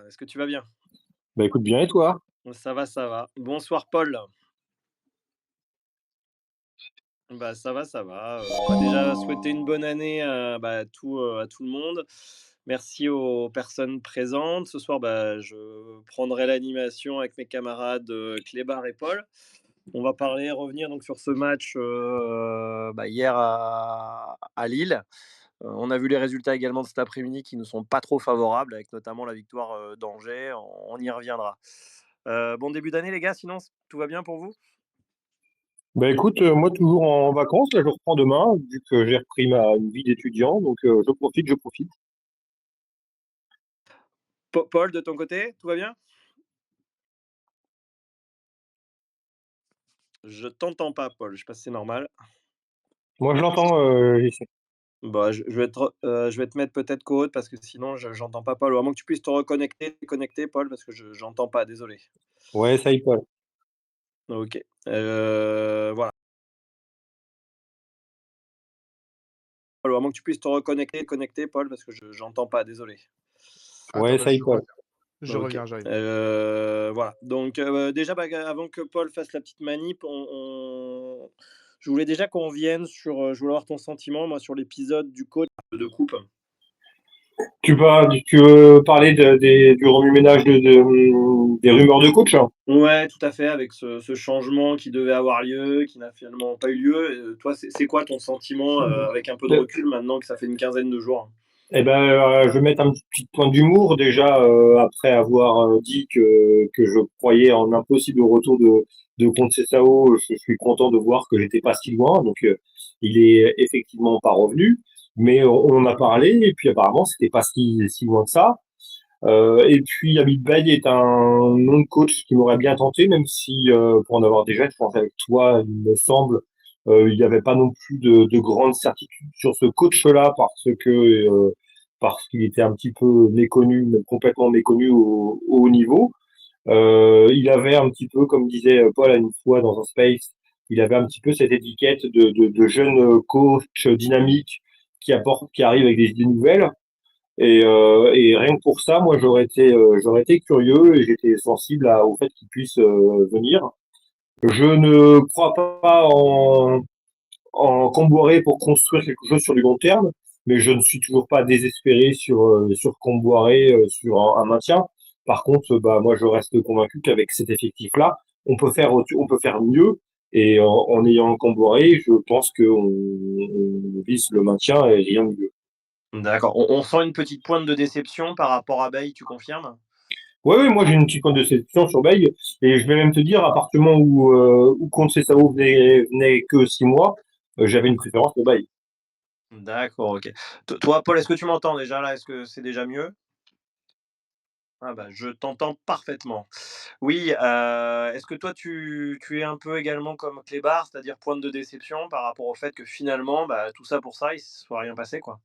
est-ce que tu vas bien? Bah, écoute bien et toi? Ça va, ça va. Bonsoir Paul. Bah, ça va, ça va. On va déjà souhaiter une bonne année à tout le monde. Merci aux personnes présentes. Ce soir, je prendrai l'animation avec mes camarades, Clébar et Paul. On va revenir donc sur ce match, hier à Lille. On a vu les résultats également de cet après-midi qui ne sont pas trop favorables, avec notamment la victoire, d'Angers. On y reviendra. Bon début d'année les gars, sinon tout va bien pour vous? Bah, écoute, moi toujours en vacances, là je reprends demain, vu que j'ai repris ma une vie d'étudiant, donc je profite, je profite. Paul, de ton côté, tout va bien? Je t'entends pas Paul, je sais pas si c'est normal. Moi je l'entends, ici. Bah, je vais te mettre peut-être co parce que sinon j'entends pas Paul. Ou à moins que tu puisses te reconnecter, connecter Paul, parce que je j'entends pas, désolé. Ouais, ça y passe. OK, voilà. Paul, ou à moins que tu puisses te reconnecter, connecter Paul, parce que je j'entends pas, désolé. Ouais, Attends, ça y passe. je OK, reviens, j'arrive. voilà. Donc, déjà, avant que Paul fasse la petite manip, je voulais déjà qu'on revienne sur, je voulais avoir ton sentiment, moi, sur l'épisode du coach de coupe. Tu veux parler du remue-ménage des rumeurs de coach, hein? Ouais, tout à fait, avec ce changement qui devait avoir lieu, qui n'a finalement pas eu lieu. Toi, c'est quoi ton sentiment, avec un peu de Heu, recul maintenant que ça fait une quinzaine de jours? et ben, je vais mettre un petit point d'humour déjà, après avoir, dit que je croyais en impossible retour de Conceição. Je suis content de voir que j'étais pas si loin, donc il est effectivement pas revenu, mais on en a parlé et puis apparemment c'était pas si loin que ça. Et puis Habib Beye est un nom de coach qui m'aurait bien tenté, même si pour en avoir déjà, je pense avec toi, il me semble, il n'y avait pas non plus de grandes certitudes sur ce coach-là parce qu'il était un petit peu méconnu, même complètement méconnu au haut niveau. Il avait un petit peu, comme disait Paul une fois dans un space, il avait un petit peu cette étiquette de jeune coach dynamique qui arrive avec des idées nouvelles. Et rien que pour ça, moi, j'aurais été curieux et j'étais sensible au fait qu'il puisse venir. Je ne crois pas en Comboiré pour construire quelque chose sur du long terme, mais je ne suis toujours pas désespéré sur Comboiré, sur un maintien. Par contre, bah, moi, je reste convaincu qu'avec cet effectif-là, on peut faire mieux. Et en ayant Comboiré, je pense on vise le maintien et rien de mieux. D'accord. On sent une petite pointe de déception par rapport à Bailly, tu confirmes? Ouais, ouais, moi j'ai une petite pointe de sélection sur Bale et je vais même te dire, à partir du moment où Conceição venait que 6 mois, j'avais une préférence pour Bale. D'accord, OK. Toi, Paul, est-ce que tu m'entends déjà là? Est-ce que c'est déjà mieux? Ah bah, je t'entends parfaitement. Oui, est-ce que toi tu es un peu également comme Clébar, c'est-à-dire pointe de déception par rapport au fait que finalement, bah, tout ça pour ça, il se soit rien passé, quoi?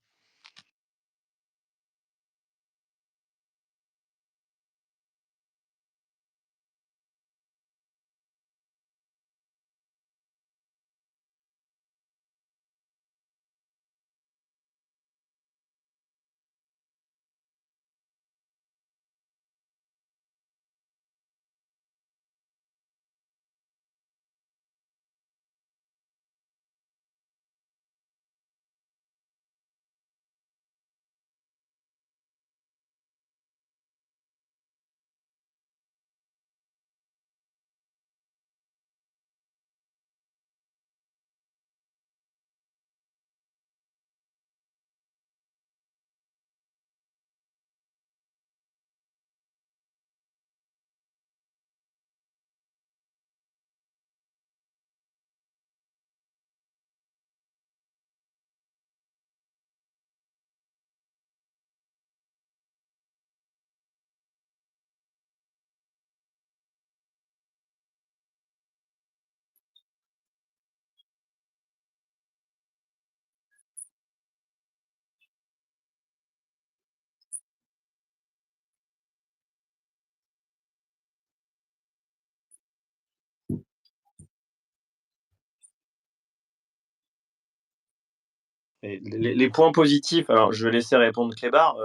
Et les points positifs, alors je vais laisser répondre Clébar,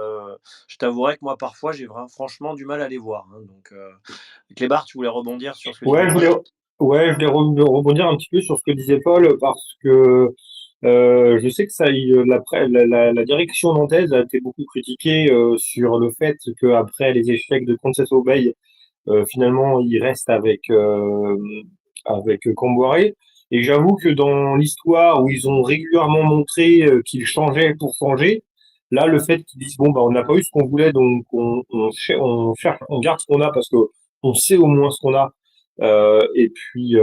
je t'avouerai que moi parfois j'ai franchement du mal à les voir, hein, donc Clébar, tu voulais rebondir sur ce que disait Ouais, je Paul? voulais, ouais, je voulais rebondir un petit peu sur ce que disait Paul parce que je sais que la direction nantaise a été beaucoup critiquée sur le fait qu'après les échecs de Conceição Bay, finalement, il reste avec Camboire. Et j'avoue que dans l'histoire où ils ont régulièrement montré qu'ils changeaient pour changer, là, le fait qu'ils disent bon bah on n'a pas eu ce qu'on voulait, donc on cherche, on garde ce qu'on a parce que on sait au moins ce qu'on a. Et puis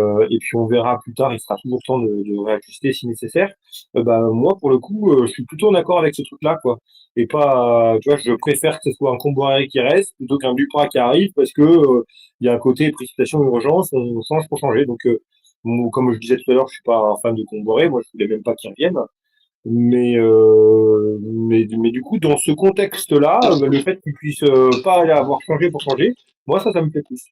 on verra plus tard, il sera toujours temps de réajuster si nécessaire. Bah moi pour le coup, je suis plutôt d'accord avec ce truc-là quoi. Et pas, tu vois, je préfère que ce soit un Comboiré qui reste plutôt qu'un Duprat qui arrive parce que il y a un côté précipitation urgence, on change pour changer. Donc moi, comme je disais tout à l'heure, je suis pas un fan de Comboiré, moi je voulais même pas qu'il revienne. Mais du coup, dans ce contexte-là, le fait qu'il puisse pas aller avoir changé pour changer, moi ça me plaît plus.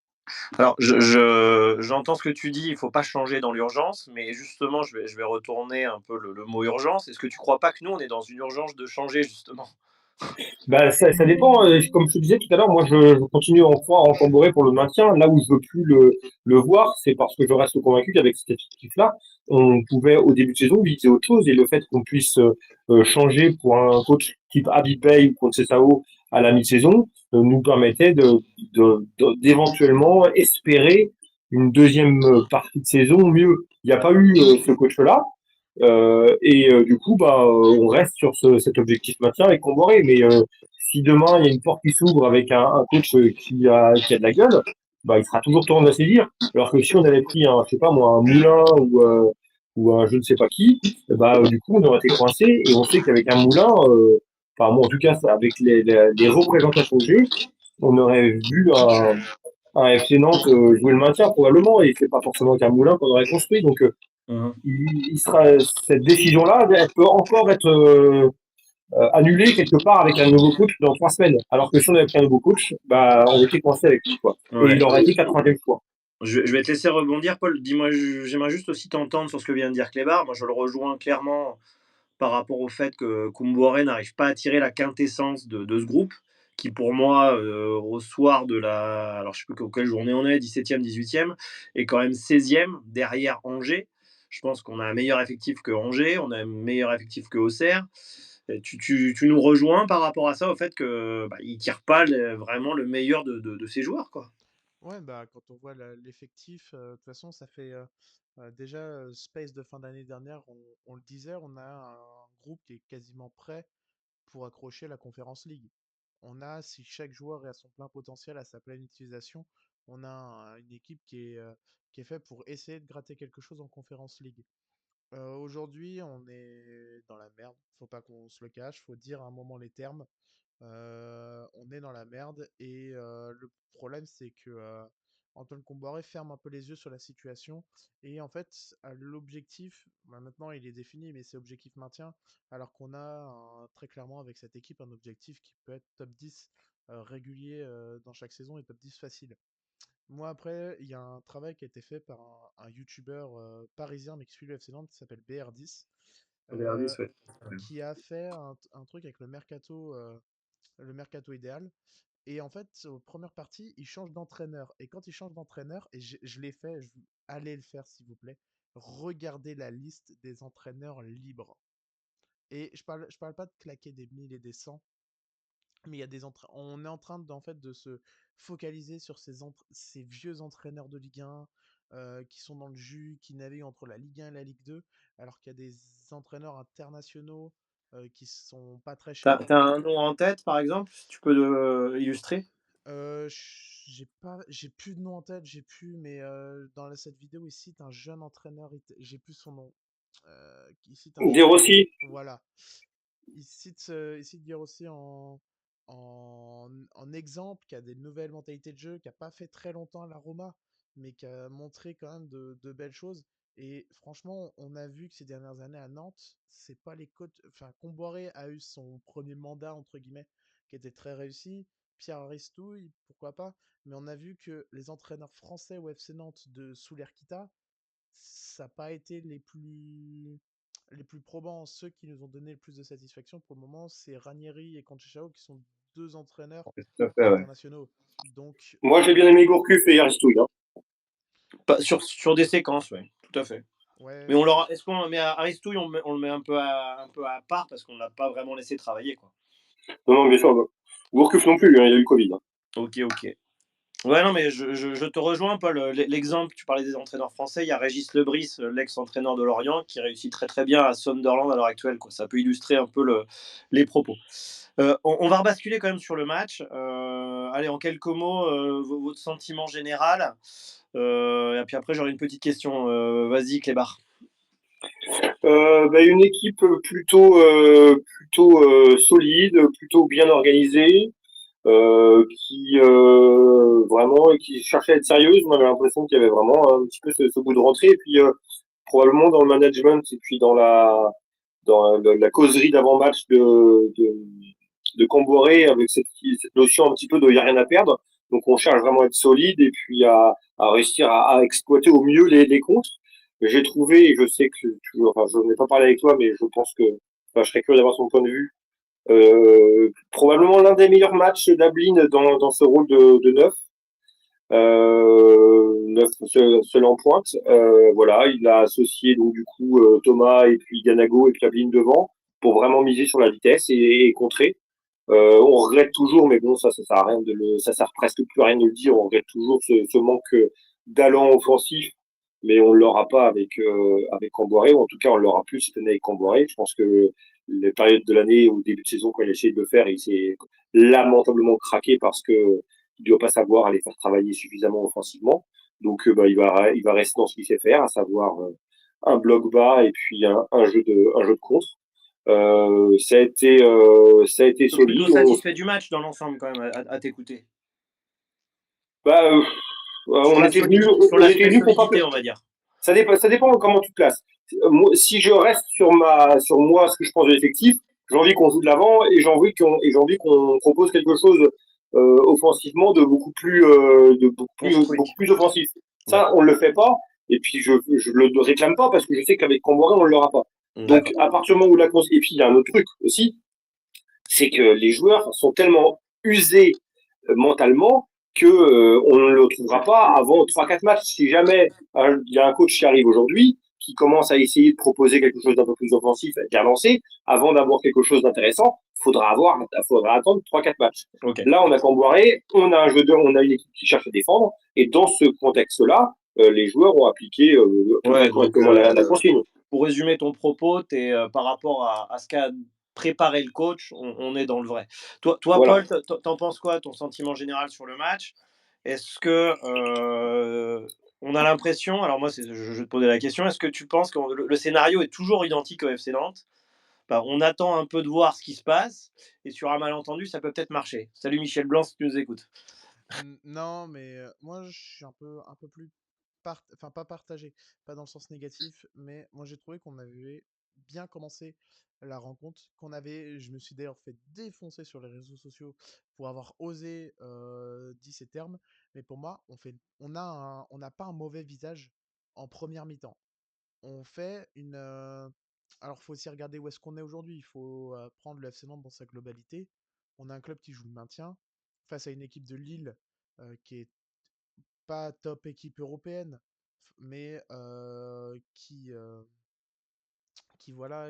Alors j'entends ce que tu dis, il faut pas changer dans l'urgence, mais justement je vais retourner un peu le mot urgence. Est-ce que tu crois pas que nous, on est dans une urgence de changer justement? Bah, ça dépend. Comme je te disais tout à l'heure, moi, je continue à en croire en Camboré pour le maintien. Là où je veux plus le voir, c'est parce que je reste convaincu qu'avec cet effectif-là, on pouvait, au début de saison, viser autre chose. Et le fait qu'on puisse changer pour un coach type Habib Bey ou Conceição à la mi-saison nous permettait d'éventuellement espérer une deuxième partie de saison mieux. Il n'y a pas eu ce coach-là. Du coup, bah, on reste sur cet objectif maintien avec Comboré. Mais si demain il y a une porte qui s'ouvre avec un coach qui a de la gueule, bah, il sera toujours temps de la saisir. Alors que si on avait pris un, je sais pas moi, un Moulin ou un je ne sais pas qui, bah, du coup, on aurait été coincé. Et on sait qu'avec un Moulin, enfin moi en tout cas, avec les représentations que j'ai, on aurait vu un FC Nantes jouer le maintien probablement. Et c'est pas forcément qu'un Moulin qu'on aurait construit. Donc Mmh. cette décision-là, elle peut encore être annulée quelque part avec un nouveau coach dans 3 semaines. Alors que si on avait pris un nouveau coach, bah, on était coincé avec lui, quoi. Et Ouais. il aurait été 80e choix. Je vais te laisser rebondir, Paul. Dis-moi, j'aimerais juste aussi t'entendre sur ce que vient de dire Clébar. Moi, je le rejoins clairement par rapport au fait que Koumbouré n'arrive pas à tirer la quintessence de ce groupe, qui pour moi, au soir de la, alors je sais plus quelle journée on est, 17e, 18e, est quand même 16e derrière Angers. Je pense qu'on a un meilleur effectif que Angers, on a un meilleur effectif que Auxerre. Et tu nous rejoins par rapport à ça, au fait que bah, il tire pas vraiment le meilleur de ses joueurs, quoi. Ouais, bah, quand on voit l'effectif, de toute façon, ça fait déjà Space de fin d'année dernière, on le disait, on a un groupe qui est quasiment prêt pour accrocher la Conference League. On a, si chaque joueur est à son plein potentiel, à sa pleine utilisation, on a une équipe qui est faite pour essayer de gratter quelque chose en Conference League. Aujourd'hui, on est dans la merde. Faut pas qu'on se le cache. Faut dire à un moment les termes. On est dans la merde et le problème c'est que Antoine Comboiré ferme un peu les yeux sur la situation et en fait l'objectif, bah, maintenant il est défini mais c'est objectif maintien alors qu'on a très clairement avec cette équipe un objectif qui peut être top 10 régulier dans chaque saison et top 10 facile. Moi après il y a un travail qui a été fait par un youtubeur parisien mais qui suit le FC Nantes qui s'appelle BR10 euh, Ouais. qui a fait un truc avec le mercato idéal. Et en fait, aux premières parties, il change d'entraîneur. Et quand il change d'entraîneur, et je l'ai fait, allez le faire s'il vous plaît, regardez la liste des entraîneurs libres. Et je parle pas de claquer des 1000 et des 100, mais il y a on est en train en fait de se focaliser sur ces vieux entraîneurs de Ligue 1 qui sont dans le jus, qui naviguent entre la Ligue 1 et la Ligue 2, alors qu'il y a des entraîneurs internationaux qui sont pas très T'as chers. as un nom en tête, par exemple, si tu peux illustrer? J'ai plus de nom en tête, j'ai plus, mais cette vidéo, il cite un jeune entraîneur, j'ai plus son nom. Il cite un Dire jeune, aussi, voilà. Il cite Guerrossi en exemple, qui a des nouvelles mentalités de jeu, qui a pas fait très longtemps à la Roma, mais qui a montré quand même de belles choses. Et franchement, on a vu que ces dernières années à Nantes, c'est pas les coachs. Enfin, Comboiré a eu son premier mandat, entre guillemets, qui était très réussi. Pierre Aristouille, pourquoi pas. Mais on a vu que les entraîneurs français au FC Nantes de sous l'Erquita, ça n'a pas été les plus les plus probants, ceux qui nous ont donné le plus de satisfaction pour le moment, c'est Ranieri et Conceição qui sont deux entraîneurs Tout à fait, ouais. internationaux. Donc, Moi, j'ai bien aimé Gourcuff et Aristouille, hein. Pas sur des séquences, ouais, tout à fait. ouais, Mais on leur est-ce qu'on met Aristouille, on le met un peu à part parce qu'on l'a pas vraiment laissé travailler, quoi. Non, non, bien sûr. Gourcuff non plus, hein, il y a eu Covid, hein. OK, OK. Ouais, non, mais je te rejoins, Paul. L'exemple, tu parlais des entraîneurs français, il y a Régis Lebris, l'ex-entraîneur de Lorient, qui réussit très très bien à Sunderland à l'heure actuelle, quoi. Ça peut illustrer un peu les propos. On va rebasculer quand même sur le match. Allez, en quelques mots, votre sentiment général. Et puis après, j'aurai une petite question. Vas-y, Clébar. Bah, une équipe plutôt solide, plutôt bien organisée, qui vraiment qui cherchait à être sérieuse. On avait l'impression qu'il y avait vraiment un petit peu ce goût de rentrée. Et puis probablement dans le management et puis dans la causerie d'avant-match de Camboré avec cette notion un petit peu de y a rien à perdre. Donc on cherche vraiment à être solide et puis à réussir à exploiter au mieux les contres. J'ai trouvé, et je sais que enfin, je n'ai pas parlé avec toi, mais je pense que enfin, je serais curieux d'avoir son point de vue. Probablement l'un des meilleurs matchs d'Ablin dans ce rôle de neuf. Neuf seul en pointe. Voilà, il a associé donc du coup Thomas et puis Ganago et puis Ablin devant pour vraiment miser sur la vitesse et contrer. On regrette toujours, mais bon, ça sert à rien ça sert presque plus à rien de le dire. On regrette toujours ce manque d'allant offensif, mais on l'aura pas avec Camboiré, ou en tout cas on l'aura plus cette année avec Camboiré. Je pense que les périodes de l'année au début de saison quand il a essayé de le faire, il s'est lamentablement craqué parce que il doit pas savoir les faire travailler suffisamment offensivement. Donc bah, il va rester dans ce qu'il sait faire, à savoir un bloc bas et puis un jeu de contre. Ça a été Plutôt solide. satisfait du match dans l'ensemble, quand même, à t'écouter. Bah, Sur on la était venu, solidité, sur on était l'aspect venu pour pas. solidité, on va dire. Ça dépend comment tu places. Moi, si je reste sur moi, ce que je pense de l'effectif, j'ai envie qu'on joue de l'avant et j'ai envie qu'on propose quelque chose offensivement Construit. beaucoup plus offensif. Ça, D'accord. on ne le fait pas. Et puis je le réclame pas parce que je sais qu'avec Camboré, on ne l'aura pas. Donc D'accord. à partir du moment où et puis il y a un autre truc aussi, c'est que les joueurs sont tellement usés mentalement que on ne le trouvera pas avant 3-4 matchs. Si jamais il y a un coach qui arrive aujourd'hui, qui commence à essayer de proposer quelque chose d'un peu plus offensif, bien lancé, avant d'avoir quelque chose d'intéressant, faudra attendre 3-4 matchs. Ok. Là, on a Camboiré, on a une équipe qui cherche à défendre, et dans ce contexte-là, les joueurs ont appliqué Ouais, très donc correctement la consigne. pour résumer ton propos, par rapport à ce qu'a préparé le coach, on est dans le vrai. Toi Voilà. Paul, t'en penses quoi, ton sentiment général sur le match? Est-ce que on a l'impression, alors moi, je vais te poser la question, est-ce que tu penses que le scénario est toujours identique au FC Nantes? Bah, on attend un peu de voir ce qui se passe, et sur un malentendu, ça peut peut-être marcher. Salut Michel Blanc, si tu nous écoutes. Non, mais moi, je suis un peu plus enfin pas partagé, pas dans le sens négatif, mais moi j'ai trouvé qu'on avait bien commencé la rencontre, je me suis d'ailleurs fait défoncer sur les réseaux sociaux pour avoir osé dire ces termes, mais pour moi, on n'a pas un mauvais visage en première mi-temps. On fait alors faut aussi regarder où est-ce qu'on est aujourd'hui. Il faut prendre le FC Nantes dans sa globalité. On a un club qui joue le maintien face à une équipe de Lille qui est pas top équipe européenne, mais qui voilà,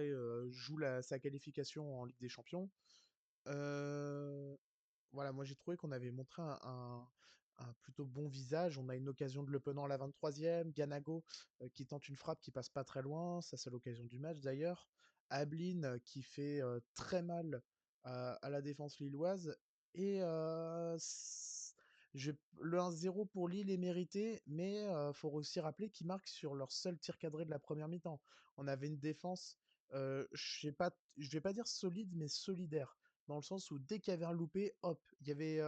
joue sa qualification en Ligue des Champions. Euh, voilà, moi j'ai trouvé qu'on avait montré un plutôt bon visage. On a une occasion de Le Penant à la 23e. Ganago qui tente une frappe qui passe pas très loin. Ça, c'est l'occasion du match d'ailleurs. Ablin qui fait très mal à la défense lilloise. Et le 1-0 pour Lille est mérité, mais faut aussi rappeler qu'ils marquent sur leur seul tir cadré de la première mi-temps. On avait une défense, je vais pas dire solide, mais solidaire dans le sens où dès qu'il y avait un loupé, hop, il y avait,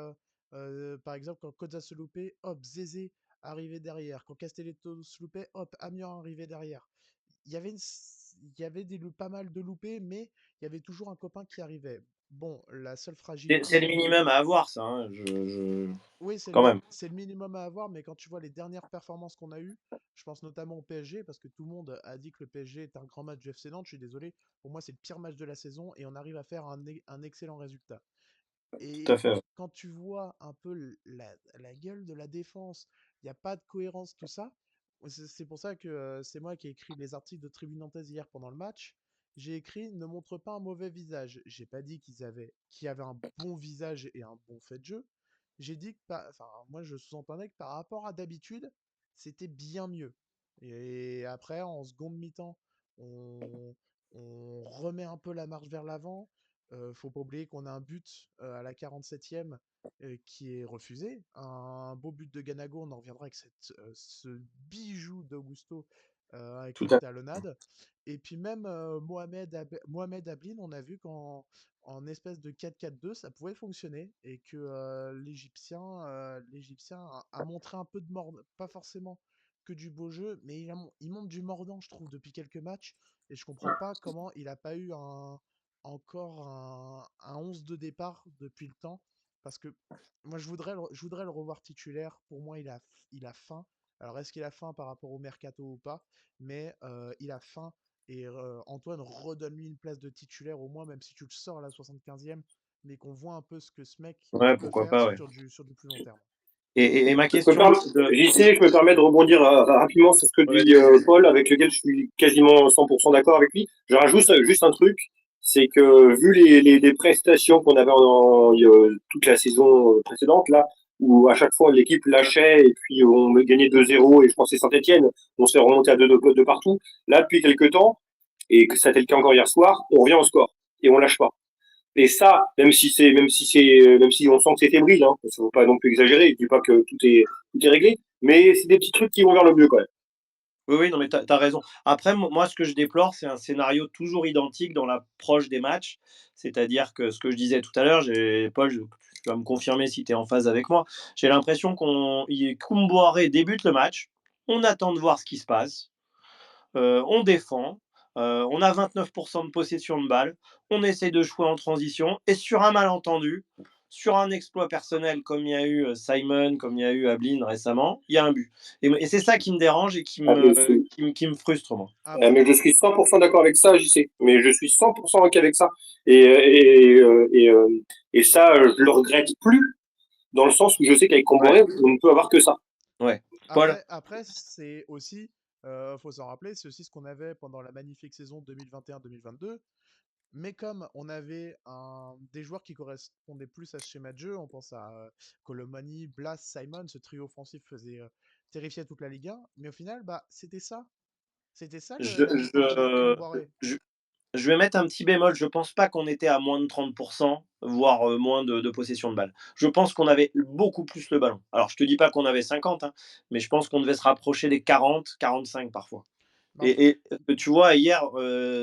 par exemple, quand Kodza se loupait, hop, Zézé arrivait derrière. Quand Castelletto se loupait, hop, Amiens arrivait derrière. Il y avait pas mal de loupés, mais il y avait toujours un copain qui arrivait. Bon, la seule C'est fragilité le qu'on... minimum à avoir, ça, hein. Oui, quand même. c'est le minimum à avoir, mais quand tu vois les dernières performances qu'on a eues, je pense notamment au PSG, parce que tout le monde a dit que le PSG est un grand match du FC Nantes, je suis désolé, pour moi c'est le pire match de la saison et on arrive à faire un excellent résultat. Tout à Et fait. Ouais. quand tu vois un peu la gueule de la défense, il n'y a pas de cohérence, tout ça. C'est pour ça que c'est moi qui ai écrit les articles de Tribune Nantaise hier pendant le match. J'ai écrit ne montre pas un mauvais visage. J'ai pas dit qu'il y avait un bon visage et un bon fait de jeu. J'ai dit que enfin moi je sous-entendais que par rapport à d'habitude, c'était bien mieux. Et après en seconde mi-temps, on, on remet un peu la marche vers l'avant. Faut pas oublier qu'on a un but à la 47e qui est refusé. Un beau but de Ganago, on en reviendra avec ce bijou d'Augusto avec Tout une à talonnade. Et puis même Mohamed Ablin, on a vu qu'en espèce de 4-4-2, ça pouvait fonctionner et que l'Égyptien a montré un peu de mordant, pas forcément que du beau jeu, mais il montre du mordant, je trouve, depuis quelques matchs. Et je comprends pas comment il n'a pas eu encore un 11 de départ depuis le temps. Parce que moi, je voudrais le revoir titulaire. Pour moi, il a faim. Alors, est-ce qu'il a faim par rapport au mercato ou pas? Mais il a faim. Et Antoine, redonne-lui une place de titulaire, au moins, même si tu le sors à la 75e, mais qu'on voit un peu ce que ce mec il ouais, peut pourquoi faire pas, ouais. sur du plus long terme. Et ma Je me question permets, de... JC, je me permets de rebondir rapidement sur ce que Ouais, dit Paul, avec lequel je suis quasiment 100% d'accord avec lui. Je rajoute juste un truc, c'est que vu les prestations qu'on avait toute la saison précédente, là, où à chaque fois l'équipe lâchait et puis on gagnait 2-0 et je pense que c'est Saint-Etienne, on s'est remonté à 2 de partout. Là, depuis quelques temps, et que ça a été le cas encore hier soir, on revient au score et on lâche pas. Et ça, même si on sent que c'est fébrile, hein, parce qu'il faut pas non plus exagérer, je dis pas que tout est réglé, mais c'est des petits trucs qui vont vers le mieux quand même. Oui, oui, non, mais tu as raison. Après, moi, ce que je déplore, c'est un scénario toujours identique dans l'approche des matchs. C'est-à-dire que ce que je disais tout à l'heure, Paul, tu vas me confirmer si tu es en phase avec moi. J'ai l'impression Koumboiré débute le match, on attend de voir ce qui se passe, on défend, on a 29% de possession de balle, on essaie de jouer en transition, et sur un malentendu, sur un exploit personnel comme il y a eu Simon, comme il y a eu Ablin récemment, il y a un but. Et c'est ça qui me dérange et Ah, qui me frustre, moi. Après, mais je suis 100% d'accord avec ça, j'y sais. Mais je suis 100% OK avec ça. Et ça, je le regrette plus, dans le sens où je sais qu'avec Ouais, Comboré, on ne peut avoir que ça. ouais. Paul? après c'est aussi, faut s'en rappeler, c'est aussi ce qu'on avait pendant la magnifique saison 2021-2022. Mais comme on avait des joueurs qui correspondaient plus à ce schéma de jeu, on pense à Colomani, Blas, Simon, ce trio offensif faisait terrifier toute la Ligue 1. Mais au final, bah, c'était ça. C'était ça je, la défense de je, Comboiré. je, je vais mettre un petit bémol. Je pense pas qu'on était à moins de 30%, voire moins de possession de balle. Je pense qu'on avait beaucoup plus le ballon. Alors, je te dis pas qu'on avait 50, hein, mais je pense qu'on devait se rapprocher des 40, 45 parfois. Bah, en fait, Tu vois, hier,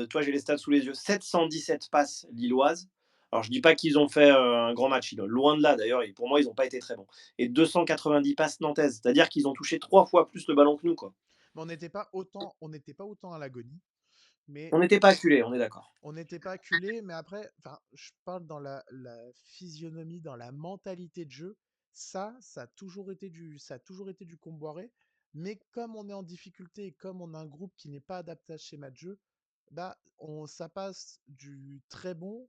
toi, j'ai les stats sous les yeux. 717 passes lilloises. Alors, je dis pas qu'ils ont fait un grand match. Loin de là, d'ailleurs. Et pour moi, ils n'ont pas été très bons. Et 290 passes nantaises. C'est-à-dire qu'ils ont touché 3 fois plus le ballon que nous, quoi. on n'était pas autant à l'agonie, mais On n'était pas acculés, on est d'accord. on n'était pas acculé, mais après, enfin, je parle dans la physionomie, dans la mentalité de jeu. Ça a toujours été ça a toujours été du Comboiré. Mais comme on est en difficulté et comme on a un groupe qui n'est pas adapté à ce schéma de jeu, bah, ça passe du très bon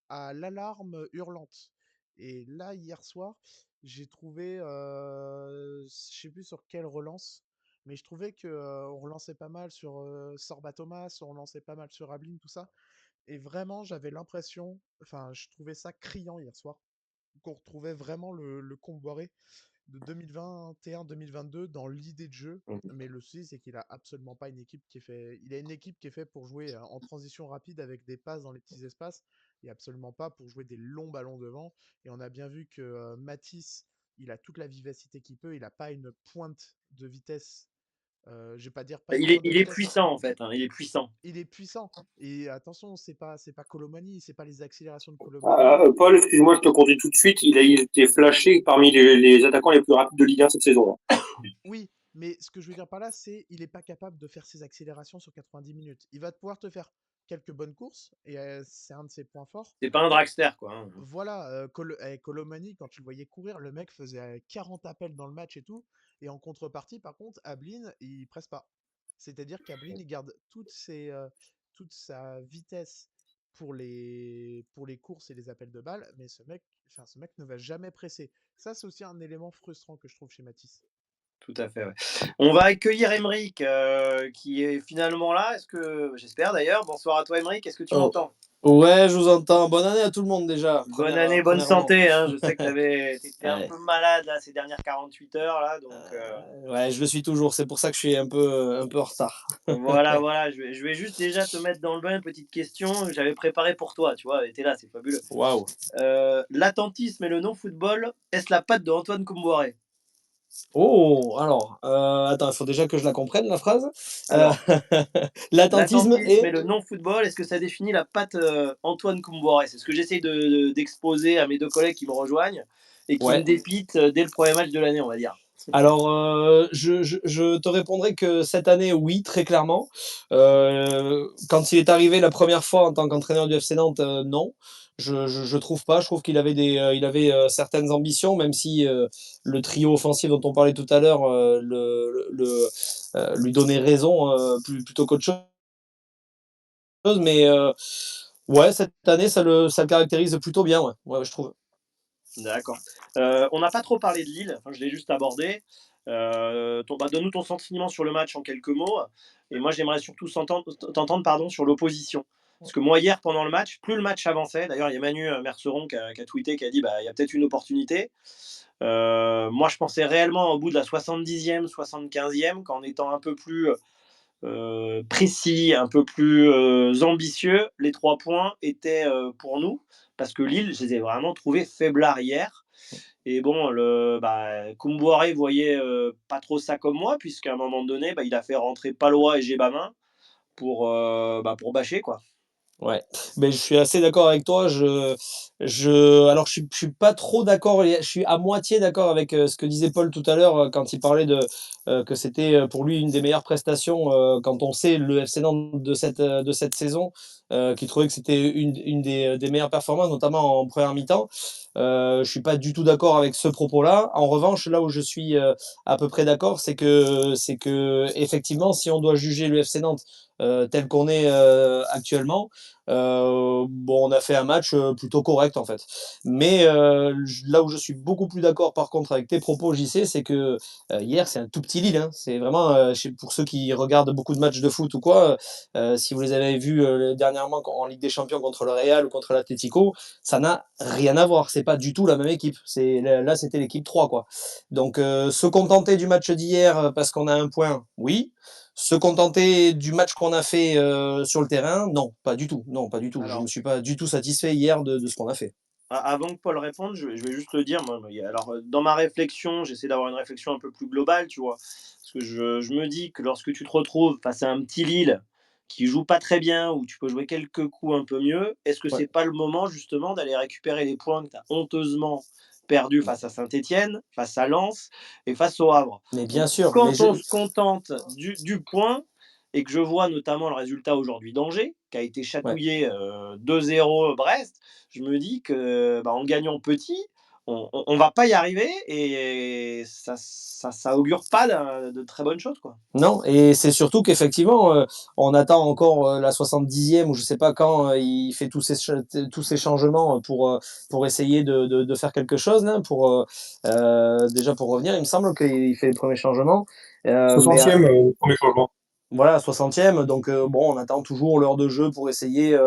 à l'alarme hurlante. Et là, hier soir, j'ai trouvé, je sais plus sur quelle relance, mais je trouvais que on relançait pas mal sur Sorba Thomas, on relançait pas mal sur Ablin, tout ça. Et vraiment, j'avais l'impression, enfin, je trouvais ça criant hier soir, qu'on retrouvait vraiment le Comboiré de 2021-2022 dans l'idée de jeu. Mais le souci, c'est qu'il a absolument pas une équipe qui est fait. Il a une équipe qui est faite pour jouer en transition rapide avec des passes dans les petits espaces et absolument pas pour jouer des longs ballons devant. Et on a bien vu que Matisse, il a toute la vivacité qu'il peut. Il n'a pas une pointe de vitesse. Je vais pas dire pas une pointe de Il est vitesse. puissant, en fait. Hein, il est puissant. Il est puissant. Et attention, c'est pas Colomani, c'est pas les accélérations de Colomani. Paul, excuse-moi, je te conduis tout de suite. Il a été flashé parmi les attaquants les plus rapides de Ligue 1 cette saison. Oui, mais ce que je veux dire par là, c'est il est pas capable de faire ses accélérations sur 90 minutes. Il va pouvoir te faire quelques bonnes courses et c'est un de ses points forts. C'est pas un dragster, quoi, hein. Voilà, Colomani, quand tu le voyais courir, le mec faisait 40 appels dans le match et tout. Et en contrepartie, par contre, Ablin, il presse pas. C'est-à-dire qu'Ablin, il garde toute sa vitesse pour les courses et les appels de balles, mais ce mec ne va jamais presser. Ça, c'est aussi un élément frustrant que je trouve chez Matisse. Tout à fait, ouais. On va accueillir Aymeric, qui est finalement là. Est-ce que j'espère d'ailleurs. Bonsoir à toi Aymeric, est-ce que tu Oh. m'entends? Ouais, je vous entends. Bonne année à tout le monde déjà, Bonne année, bonne premièrement. santé, hein. Je sais que tu étais un Ouais. peu malade là, ces dernières 48 heures là, donc Ouais, je le suis toujours. C'est pour ça que je suis un peu en retard. voilà, voilà. Je vais juste déjà te mettre dans le bain, petite question que j'avais préparée pour toi, tu vois? Tu là, c'est fabuleux. Waouh. L'attentisme et le non-football, est-ce la patte de Antoine Koumboiré? Oh, alors, attends, il faut déjà que je la comprenne, la phrase. Euh, Alors, L'attentisme l'attentisme et et... le non-football, est-ce que ça définit la patte Antoine Koumboiré? C'est ce que j'essaye d'exposer à mes deux collègues qui me rejoignent et qui me Ouais. dépitent dès le premier match de l'année, on va dire. Alors, je te répondrai que cette année, oui, très clairement. Quand il est arrivé la première fois en tant qu'entraîneur du FC Nantes, non. Je trouve pas. Je trouve qu'il avait il avait certaines ambitions, même si le trio offensif dont on parlait tout à l'heure lui donnait raison plutôt qu'autre chose. Mais ouais, cette année, ça le caractérise plutôt bien, ouais, ouais, je trouve. D'accord. On n'a pas trop parlé de Lille, enfin, je l'ai juste abordé. Donne-nous ton sentiment sur le match en quelques mots. Et moi, j'aimerais surtout t'entendre pardon, sur l'opposition. Parce que moi, hier, pendant le match, plus le match avançait, d'ailleurs, il y a Manu Merceron qui a tweeté, qui a dit bah, il y a peut-être une opportunité. Moi, je pensais réellement au bout de la 70e, 75e, qu'en étant un peu plus précis, un peu plus ambitieux, les 3 points étaient pour nous. Parce que Lille, je les ai vraiment trouvés faiblards hier. Et bon, Koumboiré voyait pas trop ça comme moi, puisqu'à un moment donné, il a fait rentrer Palois et Gébamin pour bâcher, quoi. Ouais, mais je suis assez d'accord avec toi. Alors je suis pas trop d'accord. Je suis à moitié d'accord avec ce que disait Paul tout à l'heure quand il parlait que c'était pour lui une des meilleures prestations quand on sait le FC Nantes de cette saison, qui trouvait que c'était une des meilleures performances, notamment en première mi-temps. Je suis pas du tout d'accord avec ce propos-là. En revanche, là où je suis à peu près d'accord, c'est que effectivement, si on doit juger le FC Nantes tel qu'on est actuellement. Bon, on a fait un match plutôt correct en fait. Mais là où je suis beaucoup plus d'accord par contre avec tes propos, JC, c'est que hier c'est un tout petit Lille. Hein. C'est vraiment, pour ceux qui regardent beaucoup de matchs de foot ou quoi, si vous les avez vus dernièrement en Ligue des Champions contre le Real ou contre l'Atlético, ça n'a rien à voir. C'est pas du tout la même équipe. Là c'était l'équipe 3 quoi. Donc se contenter du match d'hier parce qu'on a un point, oui. Se contenter du match qu'on a fait sur le terrain, non, pas du tout. Non, pas du tout. Je me Alors, suis pas du tout satisfait hier de ce qu'on a fait. avant que Paul réponde, je vais juste le dire. Moi, alors, dans ma réflexion, j'essaie d'avoir une réflexion un peu plus globale, tu vois. Parce que je me dis que lorsque tu te retrouves face à un petit Lille qui joue pas très bien, où tu peux jouer quelques coups un peu mieux, est-ce que Ouais. c'est pas le moment justement d'aller récupérer les points que tu as honteusement perdus face à Saint-Etienne, face à Lens et face au Havre? Mais bien Donc, sûr, quand on se contente du point, et que je vois notamment le résultat aujourd'hui d'Angers, qui a été ouais. chatouillé 2-0 Brest, je me dis que en gagnant petit, on va pas y arriver et ça augure pas de très bonnes choses, quoi. Non, et c'est surtout qu'effectivement, on attend encore la 70e ou je sais pas quand il fait tous ces changements pour essayer de faire quelque chose là, déjà pour revenir. Il me semble qu'il fait le premier changement, mais 60e, premier changement. voilà, 60e, donc bon, on attend toujours l'heure de jeu pour essayer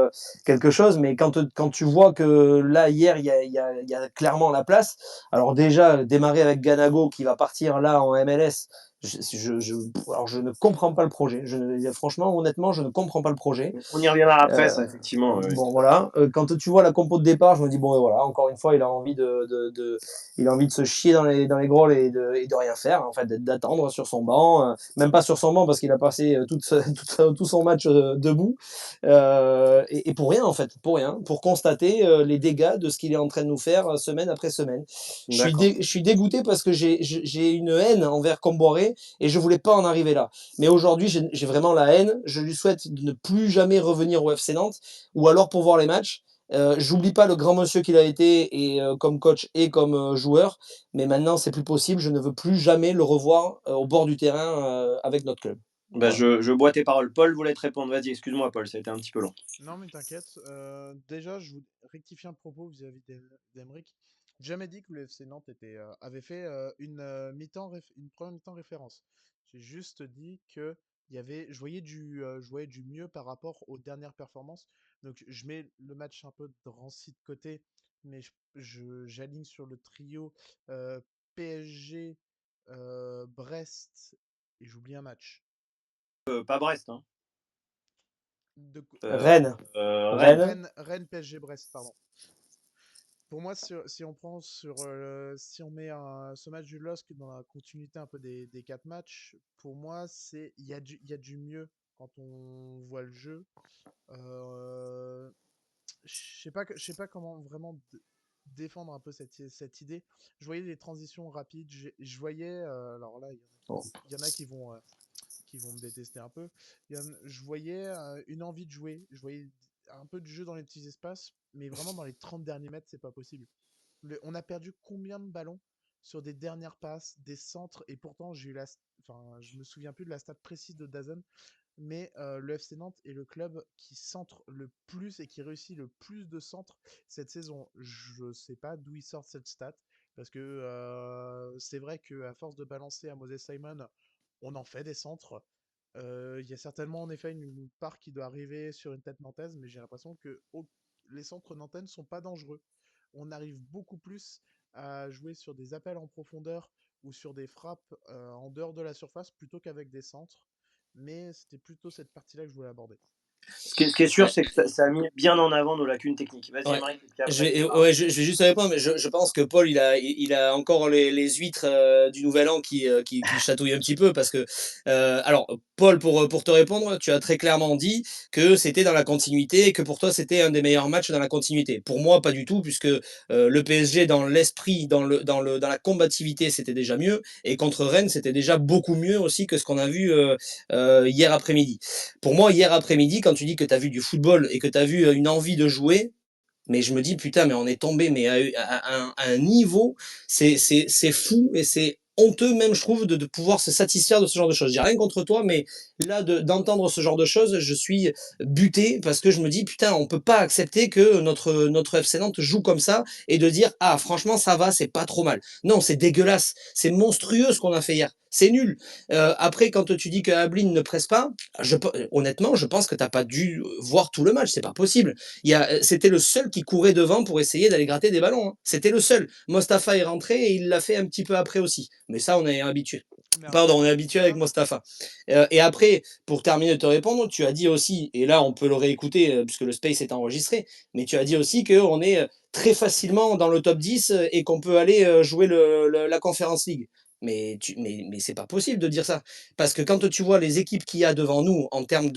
quelque chose, mais quand tu vois que là, hier, il y a clairement la place, alors déjà, démarrer avec Ganago qui va partir là en MLS, alors je ne comprends pas le projet. Franchement, honnêtement, je ne comprends pas le projet. On y reviendra après Euh, ça, effectivement, ouais. bon, voilà. Quand tu vois la compo de départ, je me dis, bon, et voilà, encore une fois, il a envie de se chier dans les grolles et de rien faire, en fait, d'attendre sur son banc, même pas sur son banc parce qu'il a passé tout son match debout, et pour rien, en fait, pour rien, pour constater les dégâts de ce qu'il est en train de nous faire semaine après semaine. D'accord. Je suis dégoûté parce que j'ai une haine envers Comboiré jouer et je voulais pas en arriver là. Mais aujourd'hui, j'ai vraiment la haine. Je lui souhaite de ne plus jamais revenir au FC Nantes ou alors pour voir les matchs. J'oublie pas le grand monsieur qu'il a été et comme coach et comme joueur, mais maintenant c'est plus possible. Je ne veux plus jamais le revoir au bord du terrain avec notre club. Bah, Voilà. je bois tes paroles. Paul voulait te répondre. Vas-y, excuse-moi, Paul, ça a été un petit peu long. Non, mais t'inquiète. Déjà, je vous rectifie un propos vis-à-vis d'Emeric. J'ai jamais dit que le FC Nantes avait fait une première mi-temps référence. J'ai juste dit que je voyais du mieux par rapport aux dernières performances. Donc, je mets le match un peu de Rancy de côté, mais j'aligne sur le trio PSG, Brest, et j'oublie un match. Pas Brest, hein. De, Rennes. Rennes. Rennes. Rennes, PSG, Brest, pardon. Pour moi, si on met ce match du LOSC dans la continuité un peu des quatre matchs, pour moi, il y a du mieux quand on voit le jeu. Je sais pas comment vraiment défendre un peu cette idée. Je voyais des transitions rapides. Je voyais, alors là, il y en a qui vont me détester un peu. Je voyais une envie de jouer. Je voyais un peu de jeu dans les petits espaces, mais vraiment dans les 30 derniers mètres, c'est pas possible. On a perdu combien de ballons sur des dernières passes, des centres, et pourtant je me souviens plus de la stat précise de Dazn, mais le FC Nantes est le club qui centre le plus et qui réussit le plus de centres cette saison. Je sais pas d'où il sort cette stat, parce que c'est vrai qu'à force de balancer à Moses Simon, on en fait des centres. Il y a certainement en effet une part qui doit arriver sur une tête nantaise, mais j'ai l'impression que les centres nantais ne sont pas dangereux. On arrive beaucoup plus à jouer sur des appels en profondeur ou sur des frappes en dehors de la surface plutôt qu'avec des centres. Mais c'était plutôt cette partie-là que je voulais aborder. Ce qui est sûr, Ouais. c'est que ça a mis bien en avant nos lacunes techniques. Vas-y, Ouais. Emeric, et puis après, tu parles. Ouais, je vais juste répondre, mais je pense que Paul, il a encore les huîtres du Nouvel An qui le chatouillent un petit peu parce que, alors, Paul, pour te répondre, tu as très clairement dit que c'était dans la continuité et que pour toi, c'était un des meilleurs matchs dans la continuité. Pour moi, pas du tout, puisque le PSG, dans l'esprit, dans la combativité, c'était déjà mieux et contre Rennes, c'était déjà beaucoup mieux aussi que ce qu'on a vu hier après-midi. Pour moi, hier après-midi, quand tu dis que tu as vu du football et que tu as vu une envie de jouer, mais je me dis, putain, mais on est tombé mais à un niveau, c'est fou et c'est honteux même, je trouve, de pouvoir se satisfaire de ce genre de choses. J'ai rien contre toi, mais là, d'entendre ce genre de choses, je suis buté parce que je me dis, putain, on peut pas accepter que notre FC Nantes joue comme ça et de dire, ah, franchement, ça va, c'est pas trop mal. Non, c'est dégueulasse. C'est monstrueux ce qu'on a fait hier. C'est nul. Après, quand tu dis que Ablin ne presse pas, honnêtement, je pense que t'as pas dû voir tout le match. C'est pas possible. C'était le seul qui courait devant pour essayer d'aller gratter des ballons. Hein. C'était le seul. Mostafa est rentré et il l'a fait un petit peu après aussi. Mais ça, on est habitué. Mais Pardon, après, on est habitué avec non, Mostafa. Et après, pour terminer de te répondre, tu as dit aussi, et là on peut le réécouter puisque le space est enregistré, mais tu as dit aussi qu'on est très facilement dans le top 10 et qu'on peut aller jouer la Conference League. Mais c'est pas possible de dire ça. Parce que quand tu vois les équipes qu'il y a devant nous en termes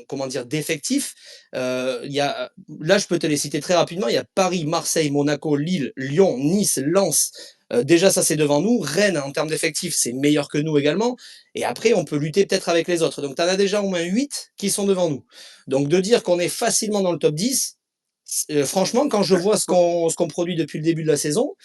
comment dire, d'effectifs, là je peux te les citer très rapidement. Il y a Paris, Marseille, Monaco, Lille, Lyon, Nice, Lens. Déjà, ça c'est devant nous. Rennes, en termes d'effectifs, c'est meilleur que nous également. Et après, on peut lutter peut-être avec les autres. Donc, tu en as déjà au moins 8 qui sont devant nous. Donc, de dire qu'on est facilement dans le top 10, franchement, quand je vois ce qu'on produit depuis le début de la saison,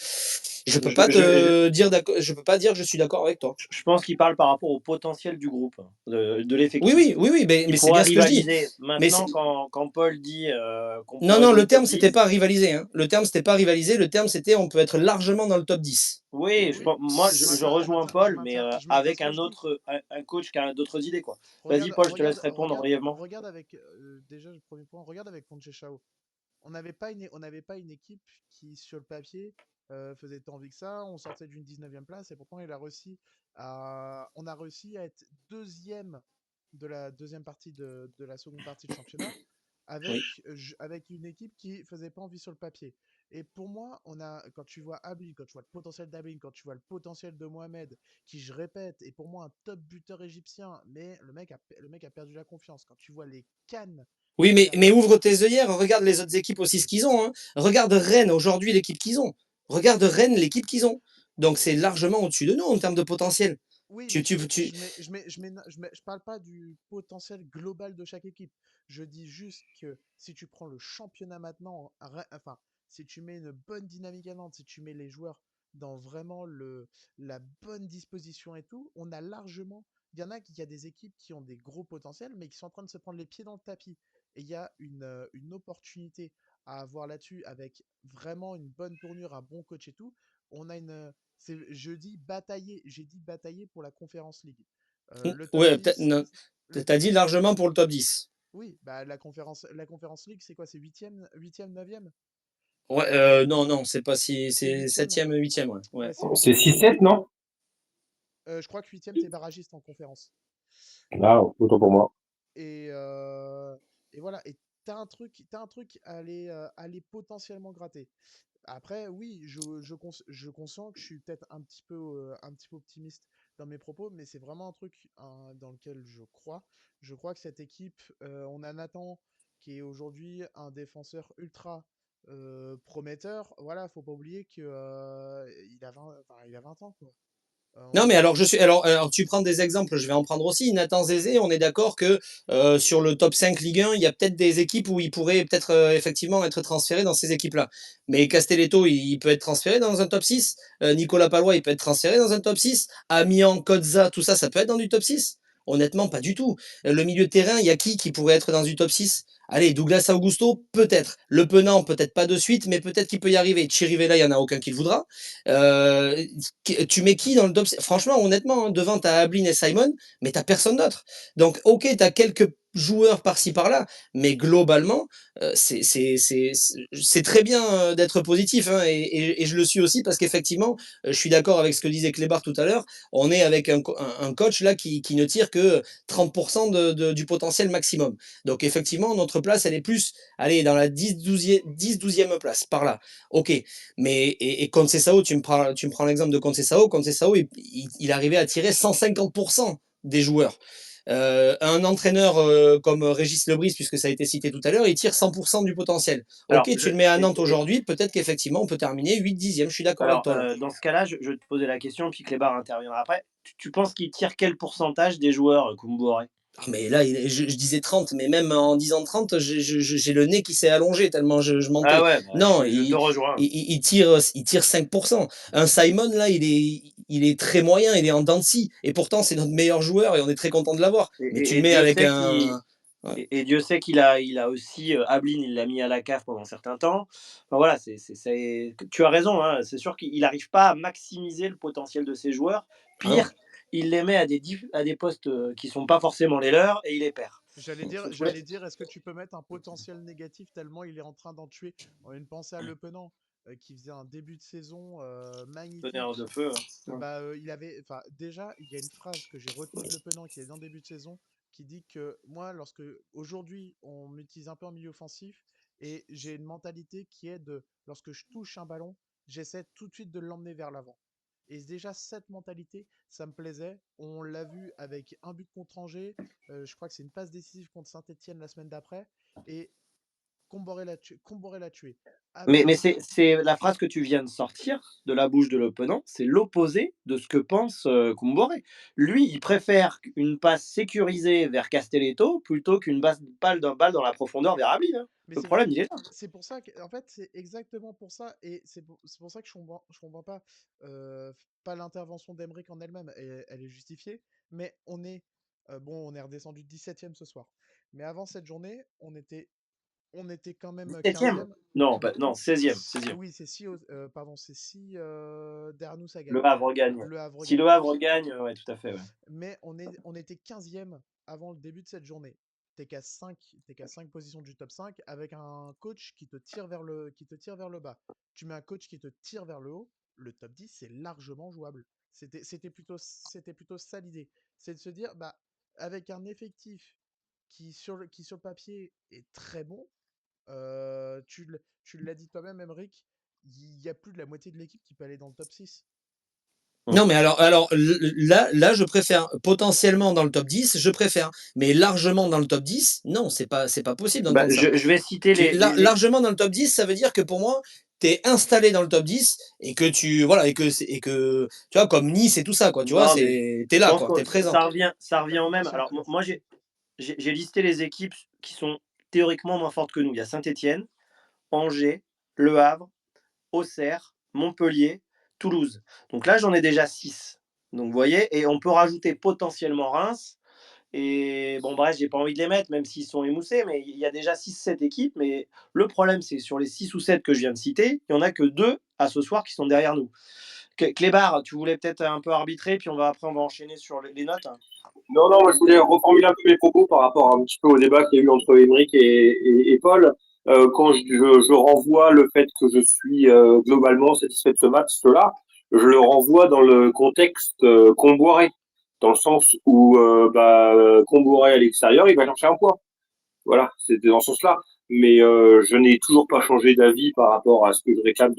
je peux pas te dire je peux pas dire que je suis d'accord avec toi. Je pense qu'il parle par rapport au potentiel du groupe, de Oui, l'effectif. oui, oui, oui, mais Il c'est pourrait bien ce que je dis. rivaliser. Mais Maintenant, quand Paul dit qu'on non, pourrait non, jouer le le top terme, c'était 10, pas rivaliser. Hein. Le terme, c'était pas rivaliser. Le terme, c'était on peut être largement dans le top 10. oui, oui, moi je rejoins Paul, mais je maintiens avec ce que je dis. un coach qui a d'autres idées, quoi. Vas-y, Paul, je te laisse répondre brièvement. Regarde avec, déjà, le premier point, regarde avec Conceição. On n'avait pas une équipe qui, sur le papier, faisait tant envie que ça. On sortait d'une 19e place et pourtant on a réussi à être deuxième de la deuxième partie de la seconde partie de championnat Oui. avec une équipe qui faisait pas envie sur le papier. Et pour moi, quand tu vois Ablin, quand tu vois le potentiel d'Ablin, quand tu vois le potentiel de Mohamed, qui, je répète, est pour moi un top buteur égyptien, mais le mec a perdu la confiance. Quand tu vois les cannes Oui, qu'il a mais mis, ouvre tes œillères, regarde les autres équipes aussi ce qu'ils ont. Hein. Regarde Rennes aujourd'hui, l'équipe qu'ils ont. Regarde Rennes, l'équipe qu'ils ont. Donc c'est largement au-dessus de nous en termes de potentiel. Oui, Tu, mais tu, tu... je parle pas du potentiel global de chaque équipe. Je dis juste que si tu prends le championnat maintenant, enfin, si tu mets une bonne dynamique à Nantes, si tu mets les joueurs dans vraiment la bonne disposition et tout, on a largement. Il y a des équipes qui ont des gros potentiels, mais qui sont en train de se prendre les pieds dans le tapis. Et il y a une opportunité à avoir là-dessus avec vraiment une bonne tournure, un bon coach et tout. On a j'ai dit batailler pour la Conference League. Le top Ouais, peut-être, 10, non. le T'as top dit 10, largement pour le top 10. oui, bah la conférence League, c'est quoi? C'est huitième, neuvième? Ouais, non, non, c'est pas si, C'est c'est huitième? septième, huitième, ouais. Ouais. Ouais, c'est C'est huitième. 6-7, non? Je crois que huitième, t'es barragiste en conférence. Ah, autant pour moi. Et, euh, et voilà, et t'as un truc à aller potentiellement gratter. Après, oui, je consens que je suis peut-être un petit peu optimiste dans mes propos, mais c'est vraiment un truc dans lequel je crois. Je crois que cette équipe, on a Nathan qui est aujourd'hui un défenseur ultra prometteur. Voilà, faut pas oublier que il a 20, enfin, il a 20 ans, quoi. Non, On mais a, alors tu prends des exemples, je vais en prendre aussi. Nathan Zézé, on est d'accord que sur le top 5 Ligue 1, il y a peut-être des équipes où il pourrait peut-être effectivement être transféré dans ces équipes-là. Mais Castelletto, il peut être transféré dans un top 6. Nicolas Palois, il peut être transféré dans un top 6. Amiens, Kodza, tout ça, ça peut être dans du top 6. Honnêtement, pas du tout. Le milieu de terrain, il y a qui pourrait être dans du top 6? Allez, Douglas Augusto, peut-être. Le Penant, peut-être pas de suite, mais peut-être qu'il peut y arriver. Chirivella, il n'y en a aucun qui le voudra. Euh, Tu mets qui dans le top? Franchement, honnêtement, hein, devant, t'as Ablin et Simon, mais t'as personne d'autre. Donc, ok, t'as quelques joueurs par-ci par-là, mais globalement, c'est très bien d'être positif, hein, et je le suis aussi parce qu'effectivement, je suis d'accord avec ce que disait Clébar tout à l'heure. On est avec un coach là qui ne tire que 30% du potentiel maximum. Donc, effectivement, notre place, elle est plus, allez, dans la 10-12e place, par là. Ok, mais et Conceição, tu me prends l'exemple de Conceição. Conceição, il arrivait à tirer 150% des joueurs. Un entraîneur comme Régis Lebris, puisque ça a été cité tout à l'heure, il tire 100% du potentiel. Alors, Ok, tu le mets à Nantes aujourd'hui, peut-être qu'effectivement on peut terminer 8-10e, je suis d'accord avec alors toi là. dans ce cas-là, je vais te poser la question, puis Clébar interviendra après. Tu penses qu'il tire quel pourcentage des joueurs, Koumbouré? Ah, mais là, je disais 30, mais même en disant 30, j'ai le nez qui s'est allongé tellement je Ah mentais. ouais, bah, Non, je te rejoins. il tire 5%. Un Simon, là, il est très moyen, il est en dents de scie. Et pourtant, c'est notre meilleur joueur et on est très content de l'avoir. Et, Mais tu et- le et mets Dieu avec sait un. Ouais. Dieu sait qu'il a aussi, Ablin, il l'a mis à la cave pendant un certain temps. Enfin voilà, tu as raison, hein, c'est sûr qu'il n'arrive pas à maximiser le potentiel de ses joueurs. Ah non. Pire, il les met à des postes qui sont pas forcément les leurs et il les perd. Ouais, est-ce que tu peux mettre un potentiel négatif tellement il est en train d'en tuer? Une pensée à Le Penant qui faisait un début de saison donneur de magnifique. feu. Ouais. Bah, enfin, déjà, il y a une phrase que j'ai retenue de Le Penant qui est dans le début de saison qui dit que moi, lorsque aujourd'hui on m'utilise un peu en milieu offensif et j'ai une mentalité qui est de lorsque je touche un ballon, j'essaie tout de suite de l'emmener vers l'avant. Et déjà, cette mentalité, ça me plaisait. On l'a vu avec un but contre Angers. Je crois que c'est une passe décisive contre Saint-Etienne la semaine d'après. Et Comboré l'a tué. Mais Avec. c'est la phrase que tu viens de sortir de la bouche de l'opponent, c'est l'opposé de ce que pense Koumboré. Lui, il préfère une passe sécurisée vers Castelletto plutôt qu'une balle dans la profondeur vers Ablin, hein. Mais Le c'est vrai problème, que il est là. c'est pour ça que, en fait, c'est exactement pour ça. Et c'est pour ça que je comprends pas l'intervention d'Emeric en elle-même. Elle est justifiée. Mais bon, on est redescendu 17e ce soir. Mais avant cette journée, on était quand même 17e? 15e. Non, non, 16e. 16e. Oui, c'est si, pardon, c'est si Darnous a Le gagné. Havre gagne. Ouais. Le Havre Si le gagne. Havre gagne, ouais, tout à fait. Ouais. Mais on était 15e avant le début de cette journée. T'es qu'à 5 positions du top 5 avec un coach qui te tire vers le bas. Tu mets un coach qui te tire vers le haut, le top 10, c'est largement jouable. C'était plutôt ça l'idée. C'est de se dire, bah, avec un effectif qui sur le papier est très bon, tu l'as dit toi-même, Emric, il y a plus de la moitié de l'équipe qui peut aller dans le top 6. Non, mais alors là, je préfère potentiellement dans le top 10, je préfère. Mais largement dans le top 10, non, c'est pas possible Bah, d'entendre ça. je vais citer les Largement dans le top 10, ça veut dire que pour moi, t'es installé dans le top 10 et que tu voilà et que tu vois comme Nice et tout ça quoi, tu vois, Non, mais c'est t'es je là pense quoi, que t'es présent. ça La revient au même. compétition est Alors très moi, forte. j'ai listé les équipes qui sont théoriquement moins fortes que nous. Il y a Saint-Étienne, Angers, Le Havre, Auxerre, Montpellier, Toulouse. Donc là, j'en ai déjà 6. Donc vous voyez, et on peut rajouter potentiellement Reims. Et bon, bref, j'ai pas envie de les mettre, même s'ils sont émoussés, mais il y a déjà 6, 7 équipes. Mais le problème, c'est sur les 6 ou 7 que je viens de citer, il n'y en a que 2 à ce soir qui sont derrière nous. Clébar, tu voulais peut-être un peu arbitrer, puis après, on va enchaîner sur les notes. Non, non, moi je voulais reformuler un peu mes propos par rapport un petit peu au débat qu'il y a eu entre Émeric et Paul. Quand je renvoie le fait que je suis globalement satisfait de ce match-là, je le renvoie dans le contexte Comboiré, dans le sens où Comboiré à l'extérieur, il va chercher un point. Voilà, c'était dans ce sens-là. Mais je n'ai toujours pas changé d'avis par rapport à ce que je réclame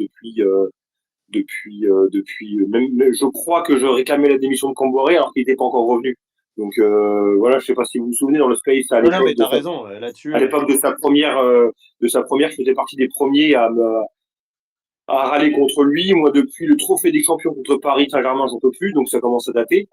même je crois que je réclamais la démission de Camboré alors qu'il n'était pas encore revenu. Donc voilà, je sais pas si vous vous souvenez dans le space Non, non, mais t'as raison là-dessus. à l'époque de sa première, je faisais partie des premiers à râler contre lui. Moi, depuis le trophée des champions contre Paris Saint-Germain, j'en peux plus, donc ça commence à dater.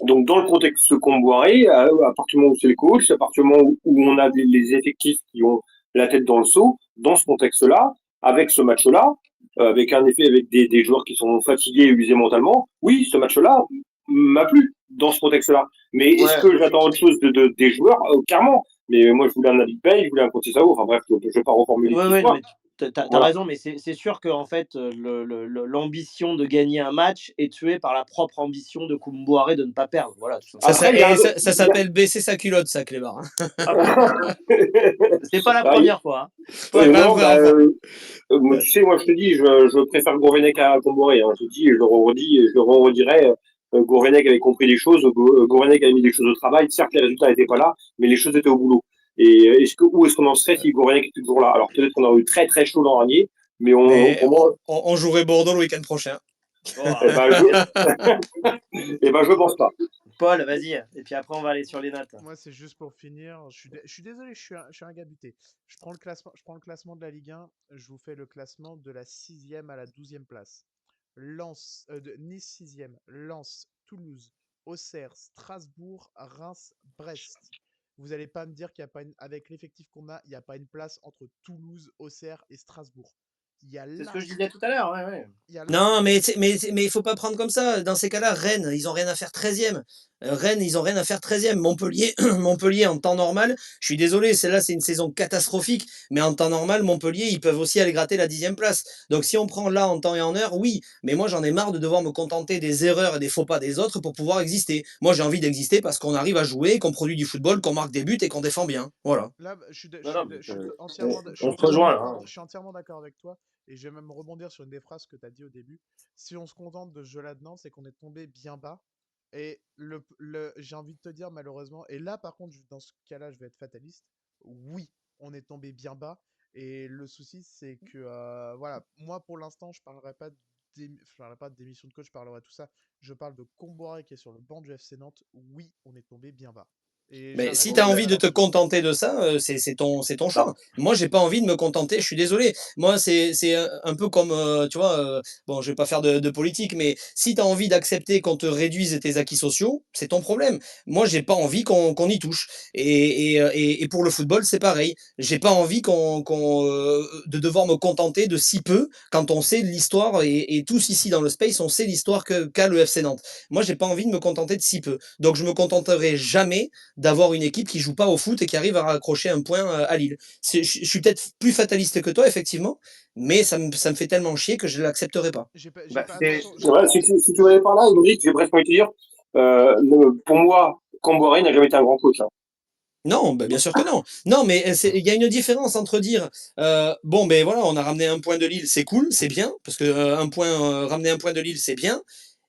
Donc dans le contexte Comboiré, à partir du moment où c'est le coach, à partir du moment où on a les effectifs qui ont la tête dans le seau, dans ce contexte-là, avec ce match-là, avec un effet avec des joueurs qui sont fatigués et usés mentalement, oui, ce match-là m'a plu dans ce contexte-là. Mais est-ce Ouais, que j'attends autre chose des joueurs? Clairement. Mais moi, je voulais un David Pay, je voulais un Sao. Enfin bref, je ne vais pas reformuler ouais, ouais, non, l'histoire. mais t'as Voilà. raison, mais c'est sûr que en fait, l'ambition de gagner un match est tuée par la propre ambition de Koumboiré de ne pas perdre. Voilà, tout simplement. Après, il y a, Ça il y a... s'appelle baisser sa culotte ça Clébar, hein. C'est pas la Ah, première fois, hein. C'est pas la non, première fois. tu sais, moi, je te dis, je préfère Gourvenec à Comboré. Hein. Je te dis, et je le redis, et je le redirai. Gourvenec avait compris des choses, Gourvenec avait mis des choses au travail. Certes, les résultats n'étaient pas là, mais les choses étaient au boulot. Et où est-ce qu'on en serait si Gourvenec était toujours là? Alors peut-être qu'on aurait eu très très chaud l'an dernier, mais Mais pour moi, on jouerait Bordeaux le week-end prochain. Oh, eh ben, arrête. je pense pas. Paul, vas-y. Et puis après, on va aller sur les notes. Moi, c'est juste pour finir. Je suis désolé, je suis un gars buté. Je prends le classement de la Ligue 1. Je vous fais le classement de la 6e à la 12e place. Nice 6e, Lens, Toulouse, Auxerre, Strasbourg, Reims, Brest. Vous n'allez pas me dire qu'il y a pas avec l'effectif qu'on a, il n'y a pas une place entre Toulouse, Auxerre et Strasbourg. Il y a C'est ce que je large, disais tout à l'heure, ouais, ouais. il y a Non, largement. mais il faut pas prendre comme ça. Dans ces cas-là, Rennes, ils ont rien à faire 13e. Rennes, ils ont rien à faire 13e. Montpellier, Montpellier, en temps normal, je suis désolé, celle-là, c'est une saison catastrophique. Mais en temps normal, Montpellier, ils peuvent aussi aller gratter la 10e place. Donc si on prend là en temps et en heure, oui. Mais moi, j'en ai marre de devoir me contenter des erreurs et des faux pas des autres pour pouvoir exister. Moi, j'ai envie d'exister parce qu'on arrive à jouer, qu'on produit du football, qu'on marque des buts et qu'on défend bien. Voilà. Là, Non, non, mais je suis on se entièrement rejoint là, d'accord. hein. Je suis entièrement d'accord avec toi. Et je vais même rebondir sur une des phrases que tu as dit au début. Si on se contente de ce jeu là-dedans, c'est qu'on est tombé bien bas. Et j'ai envie de te dire, malheureusement, et là, par contre, dans ce cas-là, je vais être fataliste. Oui, on est tombé bien bas. Et le souci, c'est que, voilà, moi, pour l'instant, je parlerai pas de démission de coach, je parlerai de tout ça. Je parle de Comboiré qui est sur le banc du FC Nantes. Oui, on est tombé bien bas. Et Mais si j'arrête tu as de envie de te relativiser. contenter de ça, c'est ton Non. choix. Moi, j'ai pas envie de me contenter, je suis désolé. Moi, c'est un peu comme, tu vois, bon, je vais pas faire de politique, mais si tu as envie d'accepter qu'on te réduise tes acquis sociaux, c'est ton problème. Moi, j'ai pas envie qu'on y touche. Et pour le football, c'est pareil. J'ai pas envie de devoir me contenter de si peu quand on sait l'histoire, et tous ici dans le space, on sait l'histoire qu'a le FC Nantes. Moi, j'ai pas envie de me contenter de si peu. Donc, je me contenterai jamais d'avoir une équipe qui joue pas au foot et qui arrive à raccrocher un point à Lille. Je suis peut-être plus fataliste que toi, effectivement, mais ça me fait tellement chier que je l'accepterai pas. J'ai Bah, pas, c'est attention, Ouais, si tu allais par là, Émeric, j'ai presque envie de te dire, pour moi, Camboré n'a jamais été un grand coach. Hein. Non, bah bien sûr que non. Non, mais il y a une différence entre dire bon ben voilà, on a ramené un point de Lille, c'est cool, c'est bien, parce que ramener un point de Lille, c'est bien,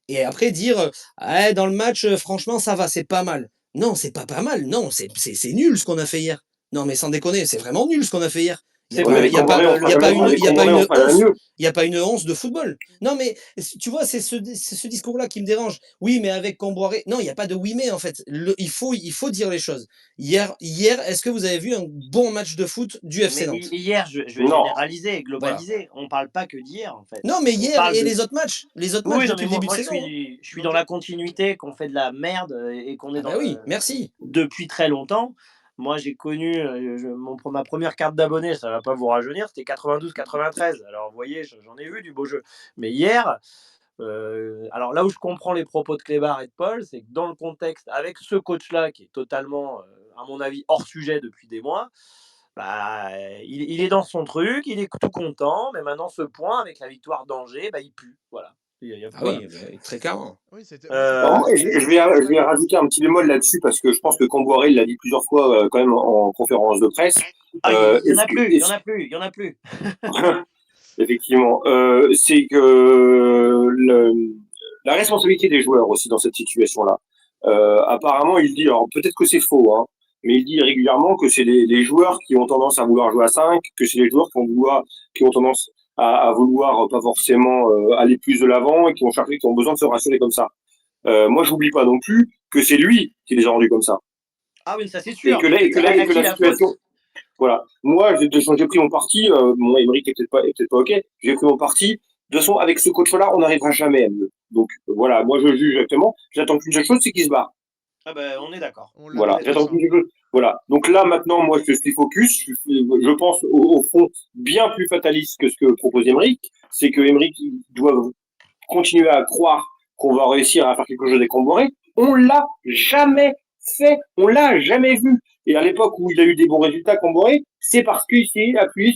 et après dire ah, dans le match, franchement, ça va, c'est pas mal. Non, c'est pas mal, non, c'est nul ce qu'on a fait hier. Non, mais sans déconner, c'est vraiment nul ce qu'on a fait hier. C'est Ouais, mais vrai, avec Il y a pas, Camboré, on il fera y a jamais, pas une, avec il y a pas Camboré, on une fera jamais once, mieux. il y a pas une once de football. Non, mais tu vois, c'est ce discours-là qui me dérange. Oui, mais avec Comboiré, non, il y a pas de oui mais en fait. Il faut dire les choses. Hier, est-ce que vous avez vu un bon match de foot du FC mais Nantes? hier, je vais Non. généraliser et Voilà. globaliser. On parle pas que d'hier, en fait. Non, mais On hier parle et de. les autres matchs Oui, non, mais depuis le moi, début de moi saison, hein. je suis dans Donc, la continuité, qu'on fait de la merde et qu'on est Ah dans bah le. oui, merci. Depuis très longtemps. Moi, j'ai connu ma première carte d'abonné, ça va pas vous rajeunir, c'était 92-93. Alors, vous voyez, j'en ai vu du beau jeu. Mais hier, alors là où je comprends les propos de Clébar et de Paul, c'est que dans le contexte, avec ce coach-là qui est totalement, à mon avis, hors sujet depuis des mois, bah, il est dans son truc, il est tout content, mais maintenant ce point avec la victoire d'Angers, bah, il pue. Voilà. Ah Voilà. oui, bah, très clairement. oui, Alors Euh, moi, je vais rajouter un petit bémol là-dessus parce que je pense que Camboré il l'a dit plusieurs fois quand même en conférence de presse. ah, il y en Est-ce a que, plus, il y en est-ce- a plus, il y en a plus. effectivement, c'est que la responsabilité des joueurs aussi dans cette situation-là. Apparemment, il dit, alors peut-être que c'est faux, hein, mais il dit régulièrement que c'est les joueurs qui ont tendance à vouloir jouer à 5, que c'est les joueurs qui ont tendance à vouloir pas forcément aller plus de l'avant et qui ont besoin de se rassurer comme ça. Moi, j'oublie pas non plus que c'est lui qui les a rendus comme ça. Ah oui, ça c'est Et sûr, mais et à que qui la la faute? situation, voilà. Moi, j'ai pris mon parti. Mon Emery est peut-être pas ok. J'ai pris mon parti. De toute façon, avec ce coach-là, on n'arrivera jamais à mieux. Donc voilà, moi je juge exactement. J'attends qu'une seule chose, c'est qu'il se barre. Ah ben, on est d'accord. on Voilà, l'attend On est j'attends tous, d'accord. hein. qu'une seule chose. Voilà. Donc là, maintenant, moi, je suis focus. Je pense au fond bien plus fataliste que ce que propose Emery. C'est que Emery doit continuer à croire qu'on va réussir à faire quelque chose avec Comboré. On l'a jamais fait, on l'a jamais vu. Et à l'époque où il a eu des bons résultats, Comboré, c'est parce qu'il s'est appuyé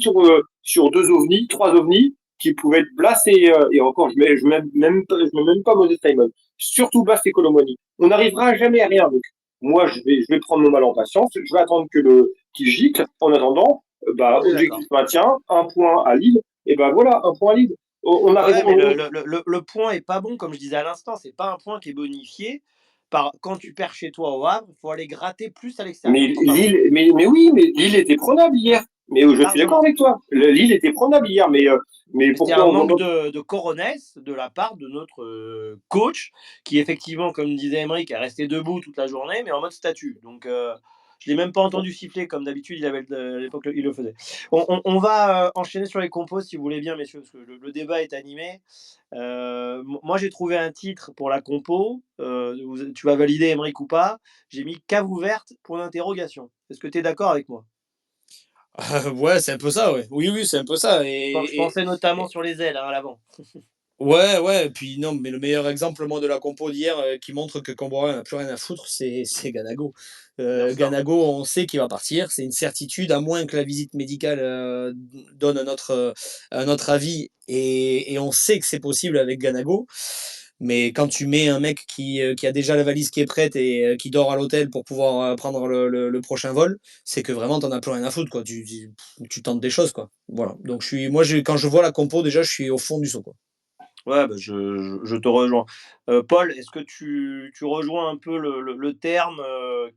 sur deux ovnis, trois ovnis, qui pouvaient être Blas et encore, je mets même pas Moses Simon. Surtout Blas et Colomoni. On n'arrivera jamais à rien. Donc, moi, je vais prendre mon mal en patience. Je vais attendre qu'il gicle. En attendant, bah, On est d'accord. objectif maintien, un point à Lille. Et ben voilà, un point à Lille. On arrive, Ouais, mais le point est pas bon, comme je disais à l'instant. C'est pas un point qui est bonifié par quand tu perds chez toi au Havre, il faut aller gratter plus à l'extérieur. Enfin, Mais oui, mais Lille était prenable hier. Mais je suis d'accord largement. avec toi. Lille était prenable hier, mais C'est pourquoi un on manque voit pas. de coronesse de la part de notre coach, qui effectivement, comme disait Emery, est resté debout toute la journée, mais en mode statue. Donc, je l'ai même pas entendu siffler comme d'habitude. À l'époque, il le faisait. On va enchaîner sur les compos, si vous voulez bien, messieurs, parce que le débat est animé. Moi, j'ai trouvé un titre pour la compo. Tu vas valider, Emery, ou pas. J'ai mis cave ouverte pour l'interrogation. Est-ce que tu es d'accord avec moi? Ouais, c'est un peu ça, ouais. Oui, oui, c'est un peu ça. Je pensais notamment sur les ailes, hein, à l'avant. Ouais, ouais, et puis non, mais le meilleur exemple, moi, de la compo d'hier, qui montre que Camboré n'a plus rien à foutre, c'est Ganago. Bien sûr. Ganago, on sait qu'il va partir, c'est une certitude, à moins que la visite médicale donne un autre avis, et on sait que c'est possible avec Ganago. Mais quand tu mets un mec qui a déjà la valise qui est prête et qui dort à l'hôtel pour pouvoir prendre le prochain vol, c'est que vraiment t'en as plus rien à foutre, quoi. Tu tentes des choses, quoi. Voilà. Donc quand je vois la compo, déjà, je suis au fond du seau, quoi. Ouais, bah, je te rejoins. Paul, est-ce que tu rejoins un peu le terme,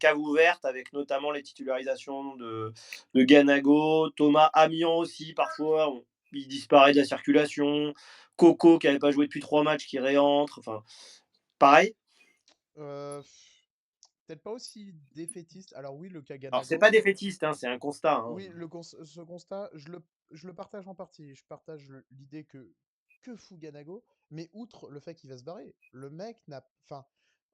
cave ouverte avec notamment les titularisations de Ganago, Thomas Amian aussi parfois, il disparaît de la circulation, Coco qui n'avait pas joué depuis 3 matchs qui réentre, enfin pareil? Euh, Peut-être pas aussi défaitiste. Alors oui, le Alors c'est pas Kaganago, défaitiste, hein, c'est un constat, hein. oui, ce constat, je le partage en partie. Je partage l'idée que fout Ganago, mais outre le fait qu'il va se barrer, le mec n'a, enfin,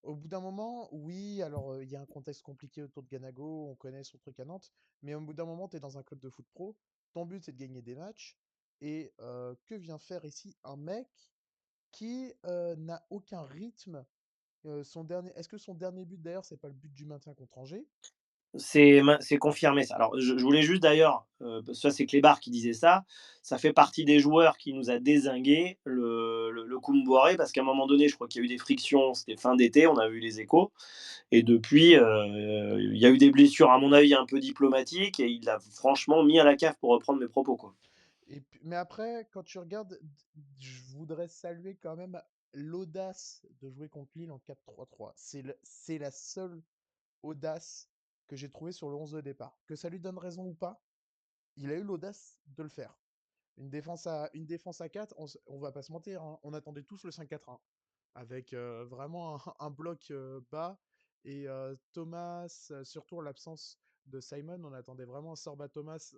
au bout d'un moment, oui, alors il y a un contexte compliqué autour de Ganago, on connaît son truc à Nantes, mais au bout d'un moment, tu es dans un club de foot pro, ton but c'est de gagner des matchs, et que vient faire ici un mec qui n'a aucun rythme. Est-ce que son dernier but d'ailleurs, c'est pas le but du maintien contre Angers? C'est confirmé ça. Alors je voulais juste d'ailleurs, ça c'est Clébar qui disait ça, ça fait partie des joueurs qui nous a dézingué le Koumboiré parce qu'à un moment donné, je crois qu'il y a eu des frictions, c'était fin d'été, on a vu les échos et depuis, il y a eu des blessures à mon avis un peu diplomatiques et il l'a franchement mis à la cave pour reprendre mes propos, quoi. Mais après, quand tu regardes, je voudrais saluer quand même l'audace de jouer contre Lille en 4-3-3. C'est la seule audace que j'ai trouvée sur le 11 de départ. Que ça lui donne raison ou pas, il a eu l'audace de le faire. Une défense à 4, on va pas se mentir, hein, on attendait tous le 5-4-1 avec vraiment un bloc bas et Thomas, surtout en l'absence de Simon, on attendait vraiment Sorba Thomas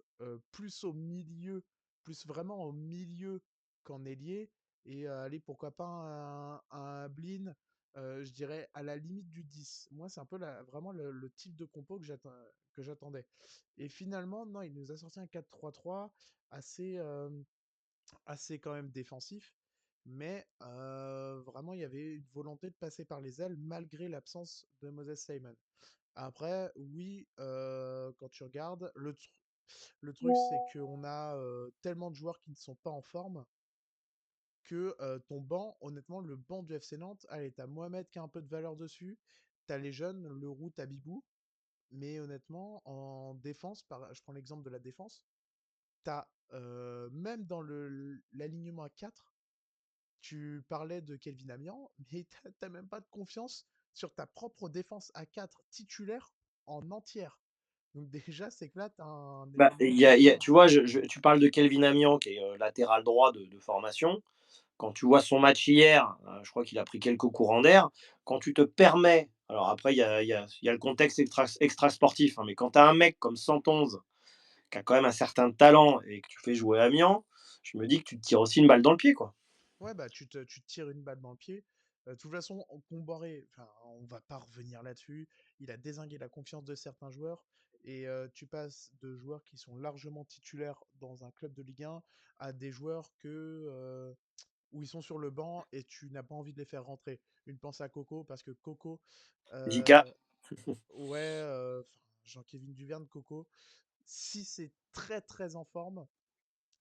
plus au milieu, plus vraiment au milieu qu'en ailier et allez, pourquoi pas un Blin, je dirais à la limite du 10. Moi, c'est un peu vraiment le type de compo que j'attendais. Et finalement, non, il nous a sorti un 4-3-3 assez, assez quand même défensif, mais vraiment il y avait une volonté de passer par les ailes malgré l'absence de Moses Simon. Après, oui, quand tu regardes, le truc c'est qu'on a tellement de joueurs qui ne sont pas en forme que ton banc, honnêtement, le banc du FC Nantes, allez, t'as Mohamed qui a un peu de valeur dessus, t'as les jeunes, Leroux, t'as Bibou, mais honnêtement, en défense, je prends l'exemple de la défense, t'as même dans l'alignement à 4, tu parlais de Kelvin Amian, mais t'as même pas de confiance sur ta propre défense à 4 titulaire en entière. Donc déjà, c'est que là, t'as un Bah, élément qui est tu vois, tu parles de Kelvin Amian qui est latéral droit de formation. Quand tu vois son match hier, je crois qu'il a pris quelques courants d'air. Quand tu te permets, alors après, il y a le contexte extra sportif, hein, mais quand tu as un mec comme 111 qui a quand même un certain talent et que tu fais jouer Amiens, je me dis que tu te tires aussi une balle dans le pied, quoi. Ouais, bah tu te tires une balle dans le pied. De toute façon, Comboré, enfin, on va pas revenir là-dessus. Il a dézingué la confiance de certains joueurs. Et tu passes de joueurs qui sont largement titulaires dans un club de Ligue 1 à des joueurs où ils sont sur le banc et tu n'as pas envie de les faire rentrer. Une pensée à Coco, parce que Coco, JK, euh, ouais, Jean-Kévin Duverne, Coco, si c'est très très en forme,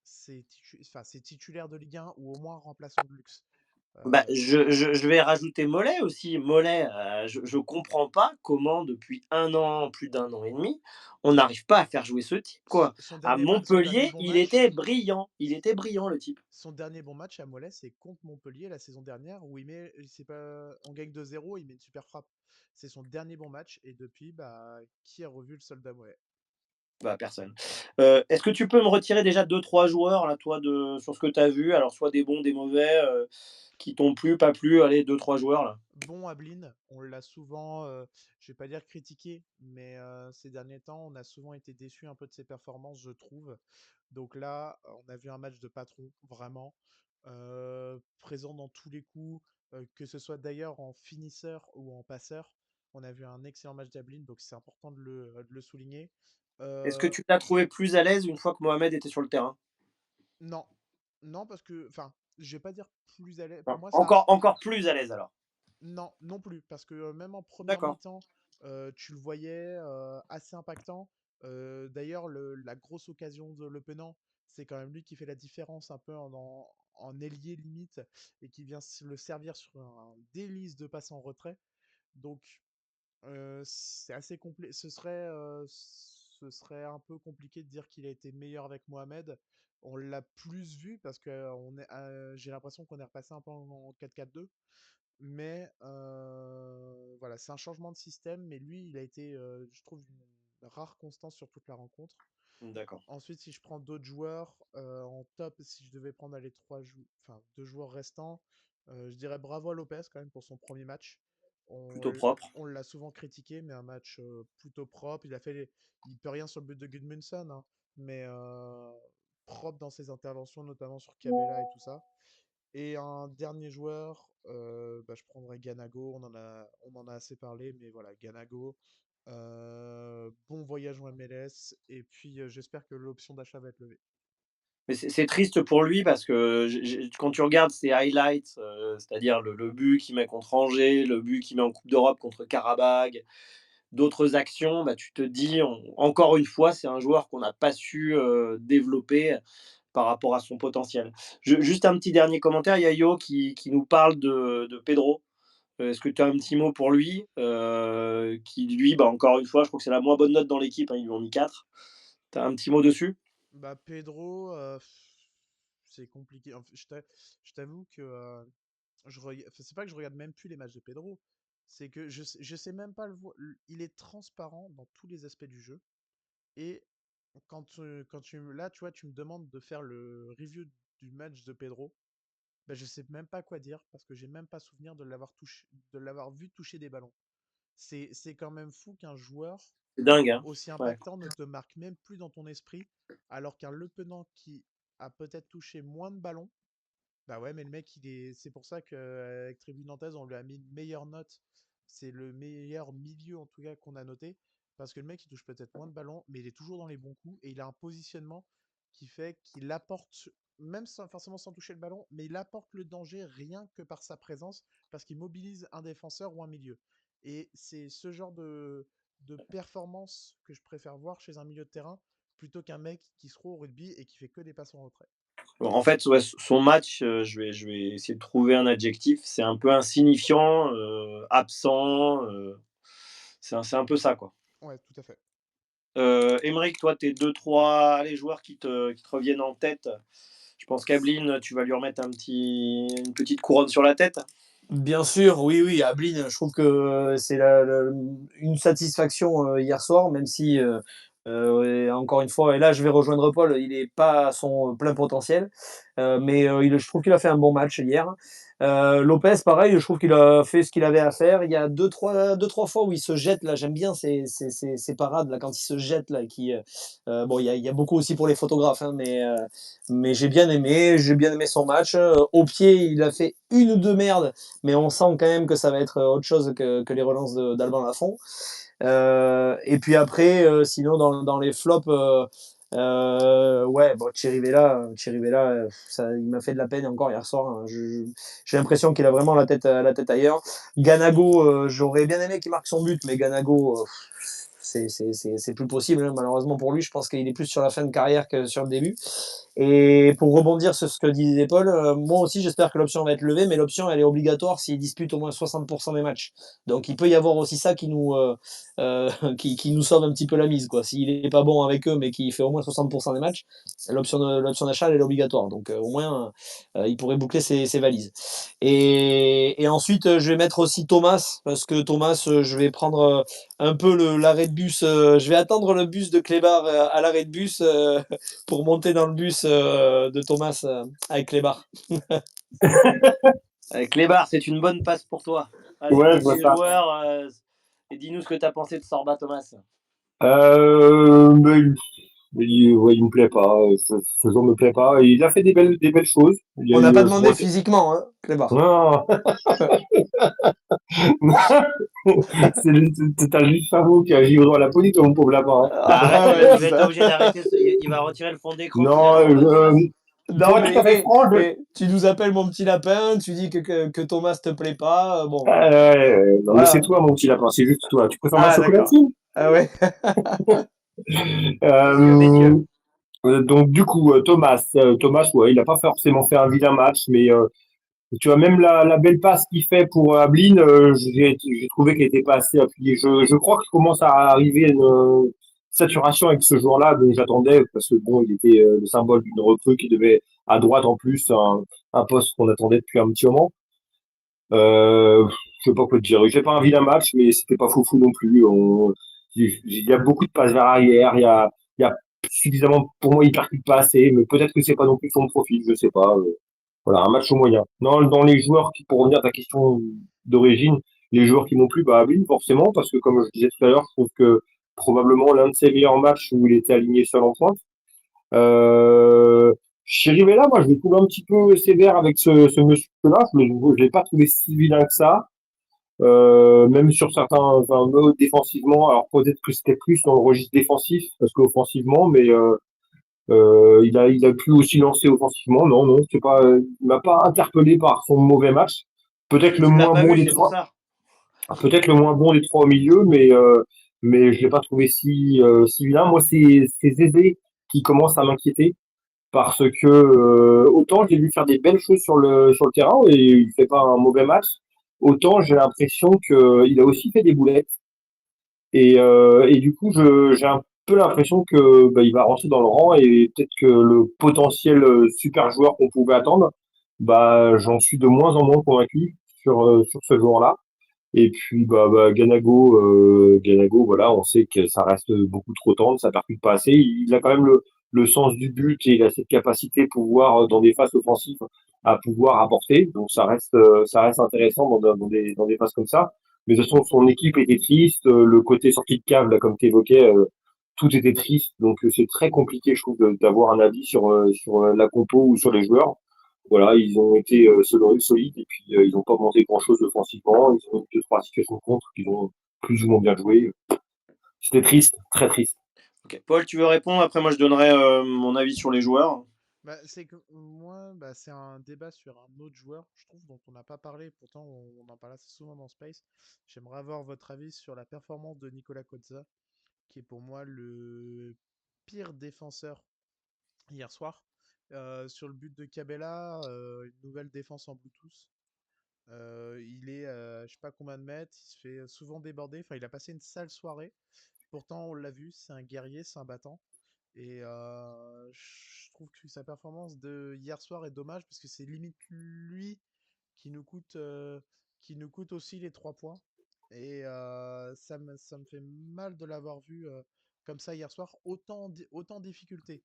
c'est titulaire de Ligue 1 ou au moins remplaçant de luxe. bah, Euh, je vais rajouter Mollet aussi. Mollet, je comprends pas comment depuis un an, plus d'un an et demi, on n'arrive pas à faire jouer ce type, son, quoi. son À dernier, son dernier Montpellier, bon il match, était brillant. Il était brillant, le type. son dernier bon match à Mollet, c'est contre Montpellier la saison dernière où on gagne 2-0, il met une super frappe. C'est son dernier bon match et depuis, bah, qui a revu le soldat Mollet? Bah, personne. Est-ce que tu peux me retirer déjà deux trois joueurs, là, toi, sur ce que tu as vu? Alors, soit des bons, des mauvais, qui t'ont plu, pas plu? Allez, deux trois joueurs, là. Bon, Ablin, on l'a souvent, je vais pas dire critiqué, mais ces derniers temps, on a souvent été déçus un peu de ses performances, je trouve. Donc là, on a vu un match de patron, vraiment, présent dans tous les coups, que ce soit d'ailleurs en finisseur ou en passeur. On a vu un excellent match d'Ablin, donc c'est important de le souligner. Est-ce que Euh, tu l'as trouvé plus à l'aise une fois que Mohamed était sur le terrain? non, non, parce que, enfin, je vais pas dire plus à l'aise. Pour Enfin, moi, ça, encore plus à l'aise, alors? non, non plus, parce que même en première D'accord. mi-temps, tu le voyais assez impactant. D'ailleurs, la grosse occasion de Le Penant, c'est quand même lui qui fait la différence un peu en ailier limite et qui vient le servir sur un délice de passe en retrait. Donc, c'est assez complet. Ce serait un peu compliqué de dire qu'il a été meilleur avec Mohamed. On l'a plus vu parce que j'ai l'impression qu'on est repassé un peu en 4-4-2. Mais voilà, c'est un changement de système, mais lui, il a été, je trouve, une rare constance sur toute la rencontre. D'accord. Ensuite, si je prends d'autres joueurs en top, si je devais prendre les enfin, deux joueurs restants, je dirais bravo à Lopez quand même pour son premier match. Plutôt propre. On l'a souvent critiqué, mais un match plutôt propre. Il peut rien sur le but de Gudmundsson, hein, mais propre dans ses interventions, notamment sur Cabella et tout ça. Et un dernier joueur, bah, je prendrais Ganago. On en a assez parlé, mais voilà, Ganago. Bon voyage en MLS. Et puis, j'espère que l'option d'achat va être levée. Mais c'est triste pour lui parce que quand tu regardes ses highlights, c'est-à-dire le but qu'il met contre Angers, le but qu'il met en Coupe d'Europe contre Karabag, d'autres actions, bah, tu te dis, encore une fois, c'est un joueur qu'on n'a pas su développer par rapport à son potentiel. Juste un petit dernier commentaire, Yayo qui nous parle de Pedro. Est-ce que tu as un petit mot pour lui qui, lui, bah, encore une fois, je crois que c'est la moins bonne note dans l'équipe, hein, ils lui ont mis 4. Tu as un petit mot dessus? Bah, Pedro, c'est compliqué. Enfin, je t'avoue que enfin, c'est pas que je regarde même plus les matchs de Pedro. C'est que je sais même pas le voir. Il est transparent dans tous les aspects du jeu. Et Là, tu vois, tu me demandes de faire le review du match de Pedro. Ben, je sais même pas quoi dire parce que j'ai même pas souvenir de l'avoir vu toucher des ballons. C'est quand même fou qu'un joueur C'est dingue, hein. aussi Ouais. impactant ne te marque même plus dans ton esprit, alors qu'un Le Penant qui a peut-être touché moins de ballons, bah ouais, mais le mec, c'est pour ça qu'avec Tribune Nantaise, on lui a mis une meilleure note. C'est le meilleur milieu, en tout cas, qu'on a noté. Parce que le mec, il touche peut-être moins de ballons, mais il est toujours dans les bons coups. Et il a un positionnement qui fait qu'il apporte, même sans, forcément sans toucher le ballon, mais il apporte le danger rien que par sa présence, parce qu'il mobilise un défenseur ou un milieu. Et c'est ce genre de performance que je préfère voir chez un milieu de terrain, plutôt qu'un mec qui se trouve au rugby et qui fait que des passes en retrait. Bon, en fait, ouais, son match, je vais essayer de trouver un adjectif. C'est un peu insignifiant, absent, c'est un peu ça, quoi. Ouais, tout à fait. Aymeric, toi, tes 2-3 allez, joueurs qui te reviennent en tête. Je pense qu'Ablin, tu vas lui remettre une petite couronne sur la tête. Bien sûr, oui, oui, Ablin, je trouve que c'est une satisfaction hier soir, même si, et encore une fois, et là je vais rejoindre Paul, il n'est pas à son plein potentiel, mais je trouve qu'il a fait un bon match hier. Lopez, pareil, je trouve qu'il a fait ce qu'il avait à faire. Il y a deux, trois fois où il se jette, là, j'aime bien ces parades, là, quand il se jette, là, bon, il y a beaucoup aussi pour les photographes, hein, mais j'ai bien aimé son match. Au pied, il a fait une ou deux merdes, mais on sent quand même que ça va être autre chose que les relances d'Alban Lafont. Et puis après, sinon, dans les flops, ouais, bon, Chirivella il m'a fait de la peine encore hier soir, hein. J'ai l'impression qu'il a vraiment la tête ailleurs. Ganago, j'aurais bien aimé qu'il marque son but, mais Ganago, c'est plus possible, hein, malheureusement pour lui. Je pense qu'il est plus sur la fin de carrière que sur le début. Et pour rebondir sur ce que disait Paul, moi aussi j'espère que l'option va être levée, mais l'option elle est obligatoire s'il dispute au moins 60% des matchs. Donc il peut y avoir aussi ça qui nous sauve un petit peu la mise, quoi. S'il n'est pas bon avec eux, mais qu'il fait au moins 60% des matchs, l'option d'achat elle est obligatoire. Donc au moins il pourrait boucler ses valises. Et ensuite je vais mettre aussi Thomas, parce que Thomas, je vais prendre un peu l'arrêt de bus. Je vais attendre le bus de Clébar à l'arrêt de bus. Pour monter dans le bus de Thomas avec les barres. Avec les barres, c'est une bonne passe pour toi. Allez, Ouais, je dis vois tes ça. joueurs et dis-nous ce que tu as pensé de Sorba Thomas. Mais ouais, il me plaît pas. Ce joueur me plaît pas. Il a fait des belles choses. Il y a On n'a eu, pas je demandé vois, physiquement, hein, Clébar. non, c'est un juste cerveau qui a givré dans la police, mon pauvre lapin, hein. Bah arrête, Ah ouais, il c'est va être ça. obligé d'arrêter. Il va retirer le fond d'écran s'il y a Non, Sorba Thomas. pour Non, être mais tout à fait franc, tu nous appelles mon petit lapin, tu dis que Thomas te plaît pas. Bon, non, mais c'est voilà. toi, mon petit lapin, c'est juste toi. Tu préfères ma Ah, d'accord. chocolatine? Ah ouais. Messieurs, Euh, messieurs. donc, du coup, Thomas, ouais, il a pas forcément fait un vilain match, mais tu vois, même la belle passe qu'il fait pour Ablin, j'ai trouvé qu'elle était pas assez appuyée. Je crois que je commence à arriver à une saturation avec ce joueur-là, donc j'attendais, parce que bon, il était le symbole d'une recrue qui devait, à droite en plus, un poste qu'on attendait depuis un petit moment. Je sais pas quoi te dire. Il fait pas un vilain match, mais c'était pas foufou non plus. Il y a beaucoup de passes vers l'arrière, il y a suffisamment, pour moi, il percute pas assez, mais peut-être que c'est pas non plus son profil, je sais pas. Voilà, un match au moyen. Non, dans les joueurs qui, pour revenir à ta question d'origine, les joueurs qui m'ont plu, bah oui, forcément, parce que comme je disais tout à l'heure, je trouve que probablement l'un de ses meilleurs matchs où il était aligné seul en pointe. Euh, Chirivella, moi, je l'ai trouvé un petit peu sévère avec ce monsieur-là. Je l'ai pas trouvé si vilain que ça. Même sur certains modes défensivement, alors peut-être que c'était plus dans le registre défensif parce qu'offensivement, mais il a pu aussi lancer offensivement. Non, non, c'est pas, il m'a pas interpellé par son mauvais match. Peut-être le Tu l'as moins pas bon vu, des c'est pour trois, ça. peut-être le moins bon des trois au milieu, mais je l'ai pas trouvé si vilain. Moi, c'est Zézé qui commence à m'inquiéter parce que autant j'ai vu faire des belles choses sur le terrain et il fait pas un mauvais match, autant j'ai l'impression que il a aussi fait des boulettes et du coup j'ai un peu l'impression que bah, il va rentrer dans le rang et peut-être que le potentiel super joueur qu'on pouvait attendre, bah j'en suis de moins en moins convaincu sur ce joueur-là. Et puis Ganago, voilà, on sait que ça reste beaucoup trop tendre, ça percute pas assez. Il a quand même le sens du but et il a cette capacité de pouvoir dans des phases offensives à pouvoir apporter. Donc ça reste intéressant dans des phases comme ça. Mais de toute façon, son équipe était triste, le côté sortie de cave là comme tu évoquais, tout était triste. Donc c'est très compliqué, je trouve, d'avoir un avis sur la compo ou sur les joueurs. Voilà, ils ont été solides et puis ils n'ont pas monté grand-chose offensivement. Ils ont eu deux, trois situations contre qu'ils ont plus ou moins bien joué. C'était triste, très triste. Ok. Paul, tu veux répondre? Après, moi, je donnerai mon avis sur les joueurs. Bah, c'est que moi, bah, c'est un débat sur un autre joueur, je trouve, dont on n'a pas parlé. Pourtant, on en parle assez souvent dans Space. J'aimerais avoir votre avis sur la performance de Nicolas Kozza, qui est pour moi le pire défenseur hier soir. Sur le but de Cabella, une nouvelle défense en Bluetooth. Il est, je sais pas combien de mètres, il se fait souvent déborder. Enfin, il a passé une sale soirée. Pourtant, on l'a vu, c'est un guerrier, c'est un battant. Et je trouve que sa performance de hier soir est dommage parce que c'est limite lui qui nous coûte, euh, qui nous coûte aussi les 3 points. Et ça me fait mal de l'avoir vu comme ça hier soir, autant en difficulté.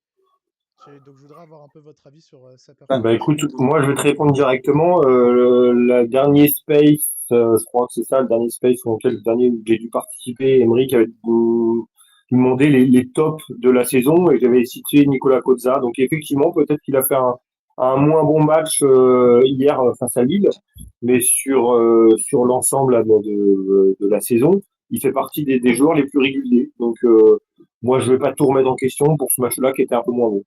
Donc je voudrais avoir un peu votre avis sur sa Bah performance. écoute, moi je vais te répondre directement. Le dernier space, je crois que c'est ça, le dernier space auquel le dernier où j'ai dû participer, Emeric avait demandé les tops de la saison et j'avais cité Nicolas Kozza. Donc effectivement, peut-être qu'il a fait un moins bon match hier face à Lille, mais sur l'ensemble là, de la saison, il fait partie des joueurs les plus réguliers. Donc moi je vais pas tout remettre en question pour ce match-là qui était un peu moins bon.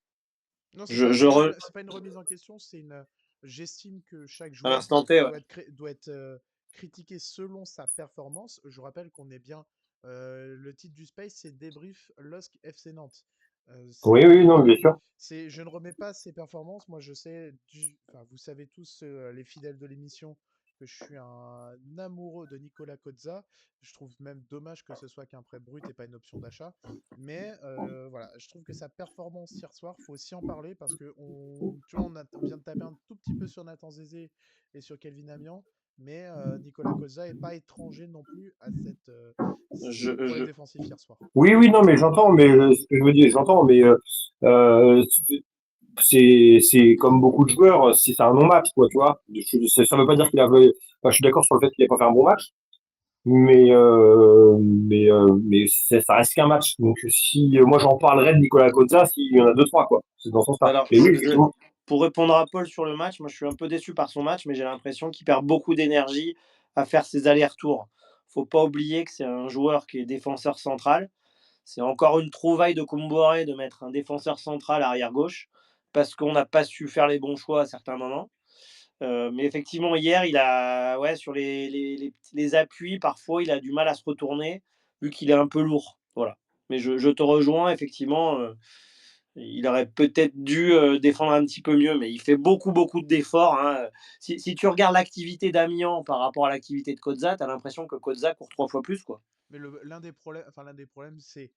Non, c'est Je, ça, je re- c'est pas une remise en question, c'est une. J'estime que chaque À joueur l'instant T, ouais. doit être critiqué selon sa performance. Je vous rappelle qu'on est bien. Le titre du Space, c'est Débrief LOSC FC Nantes. Oui, oui, non, bien sûr. Je ne remets pas ses performances. Moi, je sais, enfin, vous savez tous, les fidèles de l'émission, que je suis un amoureux de Nicolas Kozza. Je trouve même dommage que ce soit qu'un prêt brut et pas une option d'achat. Mais voilà, je trouve que sa performance hier soir, faut aussi en parler parce que tu vois, on vient de taper un tout petit peu sur Nathan Zézé et sur Kelvin Amian, mais Nicolas Kozza est pas étranger non plus à Je, ce problème je, défensif hier soir. Oui, oui, non, mais j'entends, mais ce que je veux dire, j'entends, mais euh, c'est comme beaucoup de joueurs, c'est un non-match, quoi, tu vois. Ça veut pas dire qu'il a. Enfin, je suis d'accord sur le fait qu'il a pas fait un bon match, mais ça reste qu'un match. Donc si moi j'en parlerai de Nicolas Kozza, s'il y en a deux trois, quoi. C'est dans son sens. alors, Mais oui, effectivement. pour répondre à Paul sur le match, moi, je suis un peu déçu par son match, mais j'ai l'impression qu'il perd beaucoup d'énergie à faire ses allers-retours. Faut pas oublier que c'est un joueur qui est défenseur central. C'est encore une trouvaille de Comboiré de mettre un défenseur central arrière gauche parce qu'on n'a pas su faire les bons choix à certains moments. Mais effectivement, hier, il a, ouais, sur les appuis, parfois, il a du mal à se retourner vu qu'il est un peu lourd. Voilà. Mais je te rejoins, effectivement. Il aurait peut-être dû défendre un petit peu mieux, mais il fait beaucoup, beaucoup d'efforts, hein. Si tu regardes l'activité d'Amiens par rapport à l'activité de Kozza, tu as l'impression que Kozza court 3 fois plus, quoi. Mais l'un des problèmes, c'est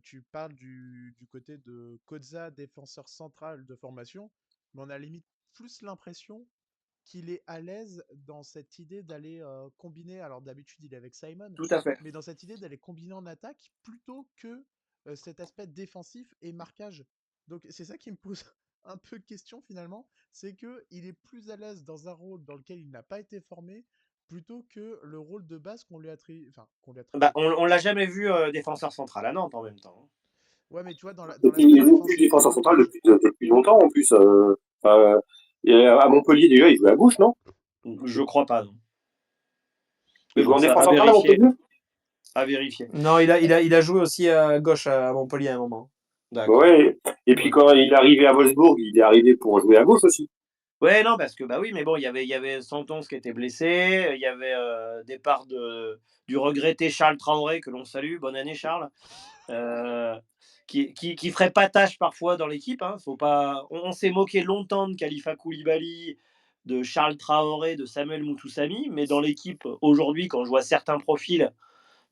tu parles du côté de Kozza, défenseur central de formation, mais on a limite plus l'impression qu'il est à l'aise dans cette idée d'aller combiner. Alors d'habitude, il est avec Simon, Tout à fait. mais dans cette idée d'aller combiner en attaque plutôt que cet aspect défensif et marquage. Donc c'est ça qui me pose un peu de question finalement, c'est que il est plus à l'aise dans un rôle dans lequel il n'a pas été formé plutôt que le rôle de base qu'on lui attribue, enfin qu'on lui Bah, attribue. on l'a jamais vu défenseur central à Nantes en même temps, hein. Ouais, mais tu vois, Et dans puis l'aspect il joue plus défensif et défenseur central marquage, depuis longtemps en plus. Et à Montpellier déjà, il jouait à gauche, non? Je crois pas, non. Il Mais jouait bon, en ça défense à centrale à vérifier. Montpellier? À vérifier. Non, il a joué aussi à gauche à Montpellier à un moment. D'accord. Ouais. Et puis Ouais. quand il est arrivé à Wolfsburg, il est arrivé pour jouer à gauche aussi. Ouais, non, parce que bah oui, mais bon, il y avait Santon qui était blessé, il y avait départ du regretté Charles Traoré que l'on salue. Bonne année, Charles. euh, qui ferait pas tâche parfois dans l'équipe, hein. Faut pas. On s'est moqué longtemps de Khalifa Koulibaly, de Charles Traoré, de Samuel Moutoussamy, mais dans l'équipe aujourd'hui, quand je vois certains profils,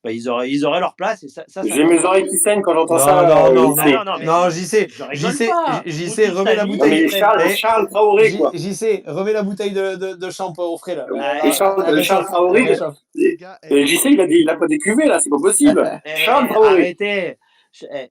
bah, ils auraient leur place et ça J'ai mes compte. oreilles qui saignent quand j'entends Non, ça, non, non, Ah JC. non, non, non, mais non, JC, je rigole JC, pas. JC, Moutou remets la Samy, Non, bouteille. mais Fred. Charles Traoré, quoi. JC, remets la bouteille de champ au frais, là. Ah, Et Elle Charles réchauffe, elle Traoré, réchauffe. Les gars, JC, il a pas des cuvées, là, c'est pas possible. Charles Traoré. arrêtez.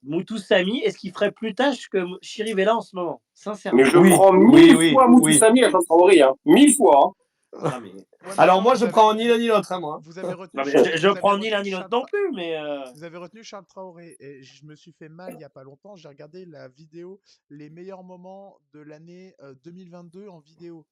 Moutou Samy, est-ce qu'il ferait plus tâche que Chirivella en ce moment? Mais Sincèrement. je Oui, prends oui, 1000 oui, fois oui. Moutoussamy à Charles Traoré, hein. 1000 fois, hein. Non, mais, ouais, mais Alors attends, moi, je prends ni l'un ni l'autre, hein, moi. vous avez retenu non, mais Charles, je vous avez prends ni l'un retenu ni l'autre Charles non plus, mais. Vous avez retenu Charles Traoré et je me suis fait mal il y a pas longtemps. J'ai regardé la vidéo, les meilleurs moments de l'année 2022 en vidéo.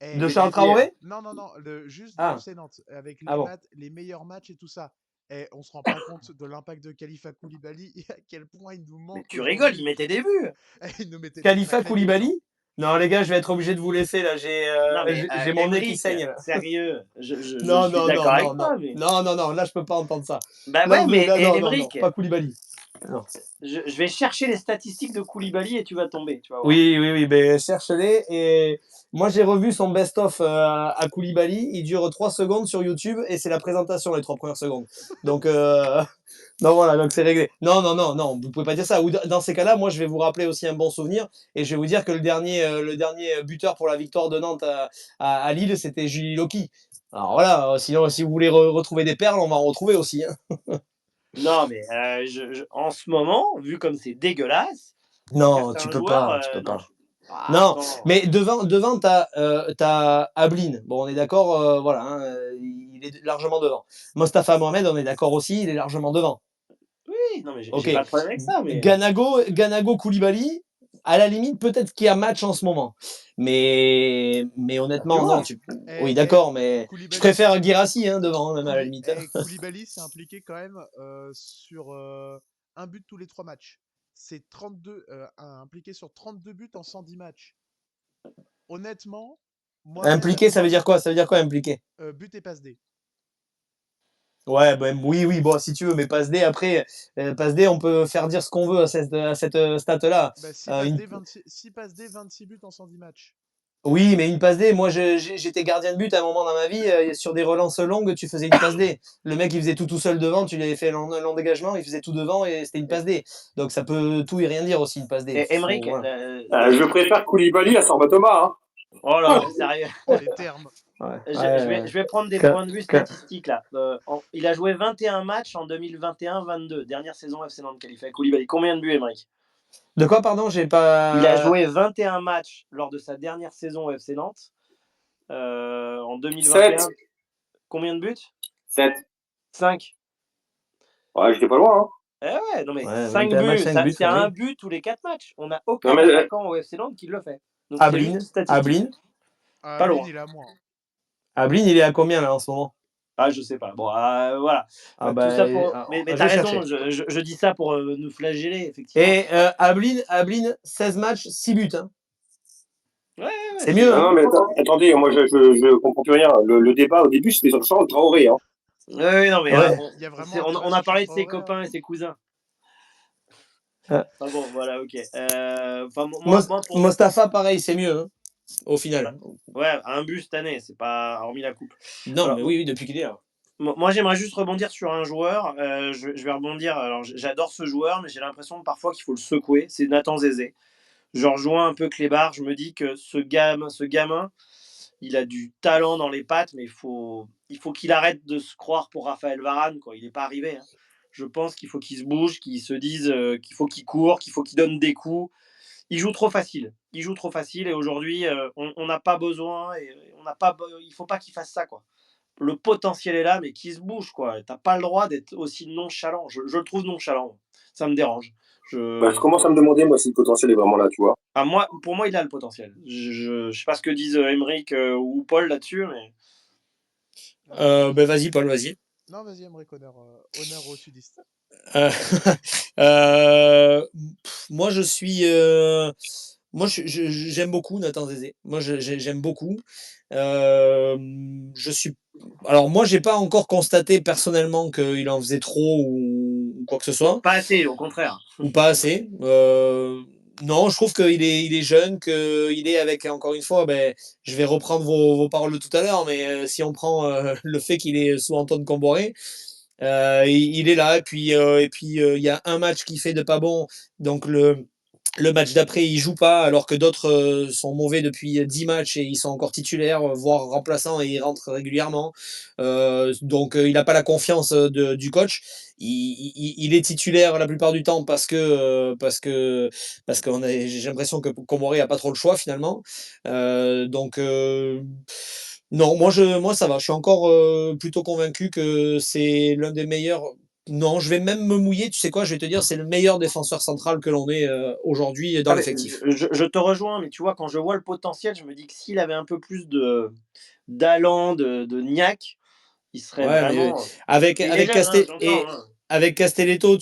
De Et Charles Traoré? non, non, non, juste du Ah, FC Nantes avec ah bon. les meilleurs matchs et tout ça. Et on se rend pas compte de l'impact de Khalifa Koulibaly et à quel point il nous Mais manque tu rigoles, il aujourd'hui. mettait des buts. Il nous mettait des Khalifa sacrés buts, hein. Koulibaly? Non, les gars, je vais être obligé de vous laisser, là. Non, mais J'ai mon nez qui Emeric, saigne, là. sérieux, je Non, suis non, non, d'accord non, avec non. toi, mais. Non, non, non, là, je peux pas entendre ça. Bah Là, ouais, vous, mais là, non, non, non, Emeric, pas Koulibaly. Non. je vais chercher les statistiques de Koulibaly et tu vas tomber, tu vas voir. Oui, oui, oui, ben cherche-les. Et moi, j'ai revu son best-of à Koulibaly. Il dure 3 secondes sur YouTube et c'est la présentation, les 3 premières secondes. Donc, non, voilà, donc c'est réglé. Non, non, non, non, vous pouvez pas dire ça. Ou dans ces cas-là, moi, je vais vous rappeler aussi un bon souvenir et je vais vous dire que le dernier buteur pour la victoire de Nantes à Lille, c'était Julie Loki. Alors voilà, sinon, si vous voulez retrouver des perles, on va en retrouver aussi, hein. Non, mais en ce moment, vu comme c'est dégueulasse, Non, tu certains peux joueurs, pas, tu peux non. pas. Ah, Non, attends. mais devant t'as Ablin. Bon, on est d'accord, voilà, hein, il est largement devant. Mostafa Mohamed, on est d'accord aussi, il est largement devant. Oui, non, mais Ok. j'ai pas de problème avec ça, mais. Ganago Koulibaly, à la limite, peut-être qu'il y a match en ce moment. Mais Bah, tu honnêtement, non. vois. Oui, d'accord, mais je Koulibaly, préfère Guirassy hein, devant, même à la limite. Koulibaly s'est impliqué quand même sur un but tous les 3 matchs. C'est 32, impliqué sur 32 buts en 110 matchs. Honnêtement, Impliqué, ça veut dire quoi? Ça veut dire quoi, impliqué? but et passe D. Ouais, ben, oui, oui, bon, si tu veux, mais passe D, après, passe D, on peut faire dire ce qu'on veut à cette stat-là. Bah, 6 Euh, passes une- D, 26, 6 passes D, 26 buts en 110 matchs. Oui, mais une passe D, moi j'étais gardien de but à un moment dans ma vie, sur des relances longues, tu faisais une passe D. Le mec il faisait tout seul devant, tu lui avais fait un long dégagement, il faisait tout devant et c'était une passe D. Donc ça peut tout et rien dire aussi une passe D. Et Emeric, Voilà. Je préfère Koulibaly à Samba Thomas, hein. oh là, sérieux. Oh, les termes. Ouais, Je vais prendre des Que- points de vue que- statistiques là. Il a joué 21 matchs en 2021-22, dernière saison FC Nantes qualifiée. Koulibaly, combien de buts, Emeric? De quoi, pardon, j'ai Il a pas. joué 21 matchs lors de sa dernière saison au FC Nantes en 7. 2021. Combien de buts? 7. 5. Ouais, j'étais pas loin, hein. Eh ouais, non mais Ouais, 5 21 matchs, buts, 5 buts, c'est un oui. but tous les 4 matchs. On n'a Non, aucun mais attaquant au FC Nantes qui le fait. Donc c'est juste statistique. Ablin, Pas Ablin, loin. il est à moi. Ablin, il est à combien là en ce moment? Ah, je sais pas. Bon, voilà. Ah Tout bah, ça pour. Mais je t'as vais raison, chercher. je dis ça pour nous flageller, effectivement. Et Ablin, 16 matchs, 6 buts, hein. Ouais, ouais, ouais, C'est mieux, non, hein. non, mais attendez, moi je comprends plus rien. Le débat au début c'était sur Charles Traoré, hein. Ouais, non, mais Ouais. Il y a vraiment un débat on a sur Charles parlé de ses Traoré, hein. copains et ses cousins. Euh, Enfin bon, voilà, ok. Enfin, moi pour. Mostafa, pareil, c'est mieux, hein, au Bah, final. ouais, un but cette année, c'est pas. Hormis la coupe. Non, Alors, mais oui, oui, depuis qu'il est là. moi, j'aimerais juste rebondir sur un joueur. Je vais rebondir. Alors, j'adore ce joueur, mais j'ai l'impression parfois qu'il faut le secouer. C'est Nathan Zézé. Je rejoins un peu Clébar. Je me dis que ce gamin, il a du talent dans les pattes, mais il faut qu'il arrête de se croire pour Raphaël Varane, quoi. Il n'est pas arrivé, hein. Je pense qu'il faut qu'il se bouge, qu'il se dise qu'il faut qu'il court, qu'il faut qu'il donne des coups. Il joue trop facile. Il joue trop facile et aujourd'hui, on n'a pas besoin et on n'a pas. Il faut pas qu'il fasse ça, quoi. Le potentiel est là, mais qu'il se bouge, quoi. T'as pas le droit d'être aussi nonchalant. Je le trouve nonchalant. Ça me dérange. Bah, je commence à me demander moi si le potentiel est vraiment là, tu vois. Pour moi, il a le potentiel. Je sais pas ce que disent Emeric ou Paul là-dessus, mais. Ben vas-y, Paul, vas-y. Non, vas-y, Emmerich, honneur aux sudistes. Euh, euh, moi, j'aime beaucoup Nathan Zézé. Moi, j'aime beaucoup. Euh, je suis. Alors, moi, j'ai pas encore constaté personnellement qu'il en faisait trop ou quoi que ce soit, Pas assez, au contraire. ou pas assez. Non, je trouve il est jeune, qu'il est avec, encore une fois, ben, je vais reprendre vos paroles de tout à l'heure, mais si on prend le fait qu'il est sous Antoine Comboré, Il est là et puis il y a un match qui fait de pas bon, donc le match d'après, il joue pas, alors que d'autres sont mauvais depuis 10 matchs et ils sont encore titulaires, voire remplaçants et ils rentrent régulièrement. Donc il n'a pas la confiance du coach. Il est titulaire la plupart du temps parce que j'ai l'impression que Comoré a pas trop le choix finalement. Donc non, moi ça va. Je suis encore plutôt convaincu que c'est l'un des meilleurs. Non, je vais même me mouiller. Tu sais quoi? Je vais te dire, c'est le meilleur défenseur central que l'on ait aujourd'hui dans Ah mais l'effectif. je te rejoins, mais tu vois, quand je vois le potentiel, je me dis que s'il avait un peu plus de d'allant, de niaque, il serait Ouais, mais vraiment avec il est avec jeune, hein, Castel j'entends, et hein. avec Castelletto,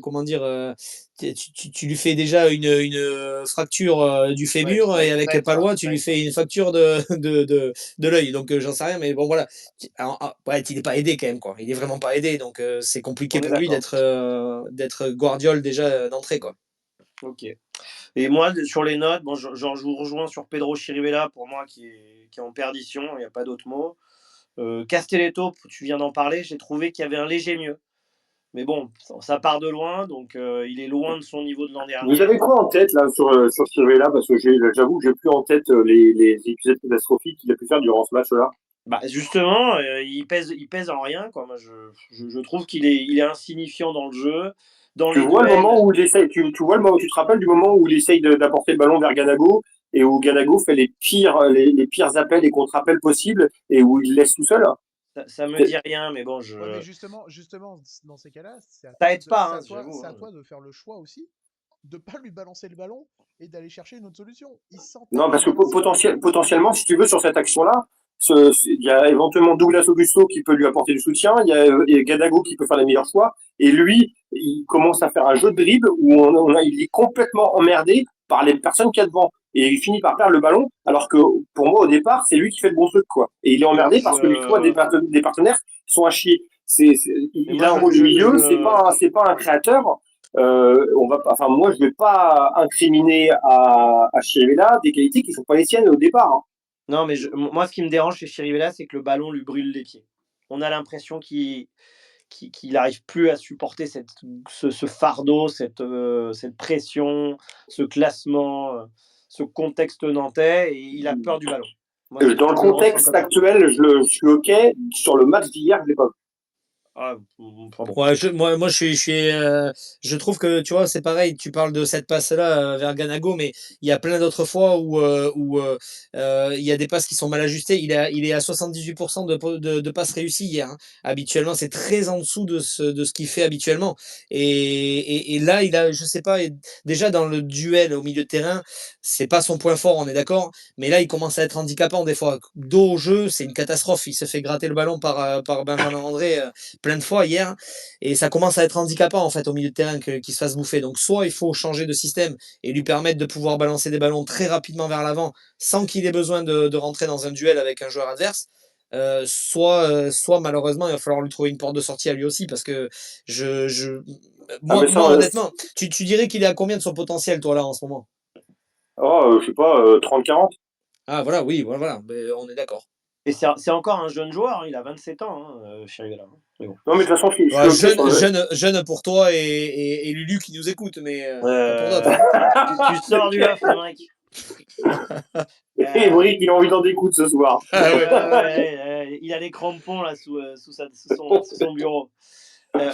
comment dire, tu lui fais déjà une fracture du Ouais, fémur et avec ça aide pas, Palois, tu ça lui aide pas. fais une fracture de l'œil. Donc j'en sais rien, mais bon voilà. Ouais, il est pas aidé quand même quoi. Il est vraiment pas aidé, donc c'est compliqué On est pour lui d'accord. d'être Guardiol déjà d'entrée quoi. OK. Et moi, sur les notes, bon, je vous rejoins sur Pedro Chirivella, pour moi, qui est en perdition, il y a pas d'autre mot. Castelletto, tu viens d'en parler, j'ai trouvé qu'il y avait un léger mieux. Mais bon, ça part de loin, donc il est loin de son niveau de l'an Vous dernier. avez quoi en tête là sur Chirivella? Parce que j'avoue que j'ai plus en tête les épisodes catastrophiques qu'il a pu faire durant ce match-là. Bah, justement, il pèse en rien, quoi. Moi, je trouve qu'il est insignifiant dans le jeu, dans Tu les vois le moment duels. où il essaye, tu vois le moment, tu te rappelles du moment où il essaye d'apporter le ballon vers Ganago et où Ganago fait les pires appels et contre-appels possibles et où il le laisse tout seul? Ça me C'est- dit rien, mais bon, Ouais, mais justement, dans ces cas-là, ça aide pas, hein, j'avoue, c'est à hein. toi de faire le choix aussi de pas lui balancer le ballon et d'aller chercher une autre solution. Il s'entête Non, à parce que balancer le ballon. potentiellement, si tu veux, sur cette action-là, il y a éventuellement Douglas Augusto qui peut lui apporter du soutien, il y a Gadago qui peut faire les meilleurs choix, et lui, il commence à faire un jeu de dribble où il est complètement emmerdé par les personnes qu'il y a devant. Et il finit par perdre le ballon, alors que pour moi, au départ, c'est lui qui fait le bon truc, quoi. Et il est Je, emmerdé parce que les choix je- des partenaires sont à chier. Mais Il moi, a un rôle de milieu, c'est pas un créateur. Enfin, moi, je vais pas incriminer à Chirivella des qualités qui sont pas les siennes au départ, hein. non, mais moi, ce qui me dérange chez Chirivella, c'est que le ballon lui brûle les pieds. On a l'impression qu'il n'arrive plus à supporter ce fardeau, cette pression, ce classement, ce contexte nantais, et il a peur du ballon. Moi, Dans le je le ressens contexte comme ça. actuel, je suis OK. Sur le match d'hier, je l'ai pas vu. Ah, enfin bon. Ouais, moi je trouve que tu vois, c'est pareil, tu parles de cette passe-là vers Ganago, mais il y a plein d'autres fois où il y a des passes qui sont mal ajustées. Il est à 78% de passes réussies hier, hein. Habituellement, c'est très en dessous de ce qu'il fait habituellement. Et là, je sais pas, déjà dans le duel au milieu de terrain, c'est pas son point fort, on est d'accord, mais là, il commence à être handicapant des fois. Dos au jeu, c'est une catastrophe. Il se fait gratter le ballon par Benjamin André plein de fois hier. Et ça commence à être handicapant en fait au milieu de terrain qu'il se fasse bouffer. Donc soit il faut changer de système et lui permettre de pouvoir balancer des ballons très rapidement vers l'avant sans qu'il ait besoin de rentrer dans un duel avec un joueur adverse. Soit malheureusement il va falloir lui trouver une porte de sortie à lui aussi parce que je Ah, mais moi honnêtement, tu dirais qu'il est à combien de son potentiel toi là en ce moment? je sais pas, 30-40. Ah voilà, oui, voilà, mais on est d'accord. Et c'est encore un jeune joueur, hein, il a 27 ans, hein, Chirivella, hein. Mais bon. Non, mais de toute façon, je suis Ouais, OK sur le. jeune pour toi et Lulu qui nous écoute, mais pas pour d'autres, Euh, hein. tu sors du loft, Emmerich. Et Euh, Brick, il a envie d'en découdre ce soir. Ah ouais, ouais. ouais, il a les crampons là sous son bureau.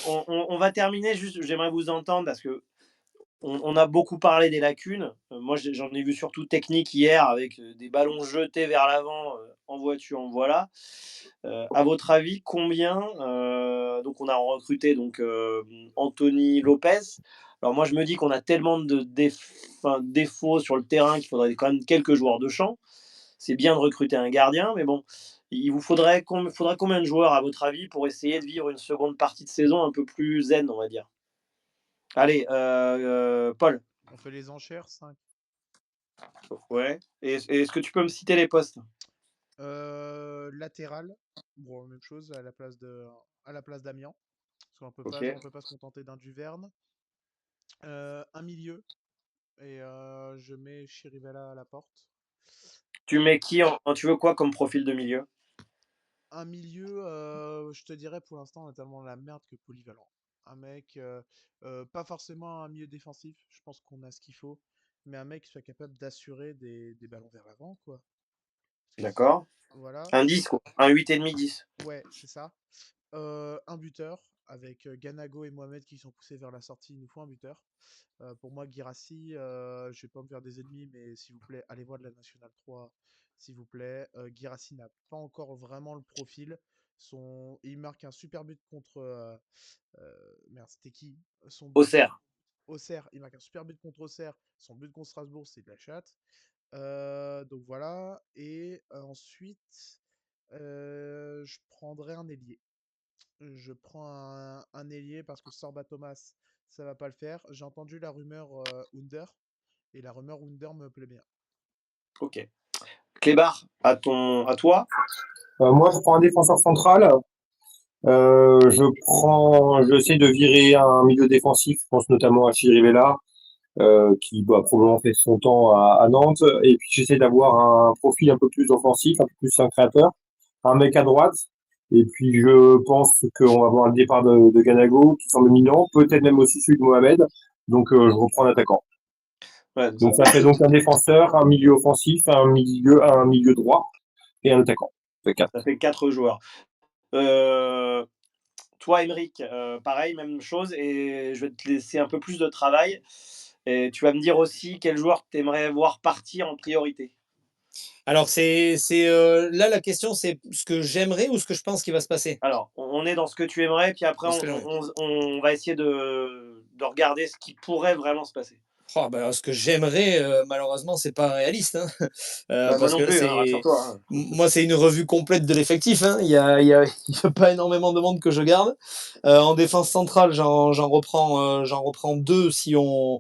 On va terminer juste. J'aimerais vous entendre parce que on a beaucoup parlé des lacunes. Moi, j'en ai vu surtout technique hier avec des ballons jetés vers l'avant. En vois-tu, en voilà. À votre avis, combien donc on a recruté donc Anthony Lopez. Alors moi, je me dis qu'on a tellement de défauts sur le terrain qu'il faudrait quand même quelques joueurs de champ. C'est bien de recruter un gardien, mais bon, il vous faudrait combien de joueurs, à votre avis, pour essayer de vivre une seconde partie de saison un peu plus zen, on va dire. Allez, Paul. On fait les enchères, 5. Ouais. Et est-ce que tu peux me citer les postes? Latéral, bon, même chose à la place d'Amiens. Parce Ok. on peut pas se contenter d'un Duverne. Un milieu, et je mets Chirivella à la porte. Tu mets qui tu veux quoi comme profil de milieu? Un milieu, je te dirais pour l'instant, on a tellement la merde que polyvalent. Un mec, pas forcément un milieu défensif, je pense qu'on a ce qu'il faut, mais un mec qui soit capable d'assurer des ballons vers l'avant, quoi. Parce que D'accord. voilà, Un 10 quoi. Un 8,5-10. ouais, c'est ça. Un buteur, avec Ganago et Mohamed qui sont poussés vers la sortie, il nous faut un buteur. Pour moi, Guirassy, je vais pas me faire des ennemis, mais s'il vous plaît, allez voir de la Nationale 3, s'il vous plaît. Guirassy n'a pas encore vraiment le profil. Il marque un super but contre. Merde, c'était qui? Son but Auxerre. Auxerre. Il marque un super but contre Auxerre. Son but contre Strasbourg, c'est de la chatte. Donc voilà. Et ensuite, je prendrai un ailier. Je prends un ailier parce que Sorba Thomas, ça va pas le faire. J'ai entendu la rumeur Under et la rumeur Under me plaît bien. Ok. Clébar, à toi. Moi, je prends un défenseur central. J'essaie de virer un milieu défensif. Je pense notamment à Chirivella, qui a probablement fait son temps à Nantes. Et puis, j'essaie d'avoir un profil un peu plus offensif, un peu plus un créateur. Un mec à droite. Et puis, je pense qu'on va avoir le départ de Ganago, qui semble imminent. Peut-être même aussi celui de Mohamed. Donc, je reprends l'attaquant. Ouais, Donc, ça fait donc un défenseur, un milieu offensif, un milieu droit et un attaquant. C'est quatre. ça fait 4 joueurs. Euh, Toi, Émeric, pareil, même chose, et je vais te laisser un peu plus de travail. Et tu vas me dire aussi quel joueur tu aimerais voir partir en priorité. Alors, là, la question, c'est ce que j'aimerais ou ce que je pense qui va se passer. Alors, on est dans ce que tu aimerais, puis après, Dans ce que j'aimerais. on va essayer de regarder ce qui pourrait vraiment se passer. Oh, bah, ce que j'aimerais, malheureusement, c'est pas réaliste, hein. Moi Parce non que là, plus, hein, rassure-toi, hein. moi, c'est une revue complète de l'effectif, hein. Il y a pas énormément de monde que je garde. En défense centrale, j'en reprends deux si on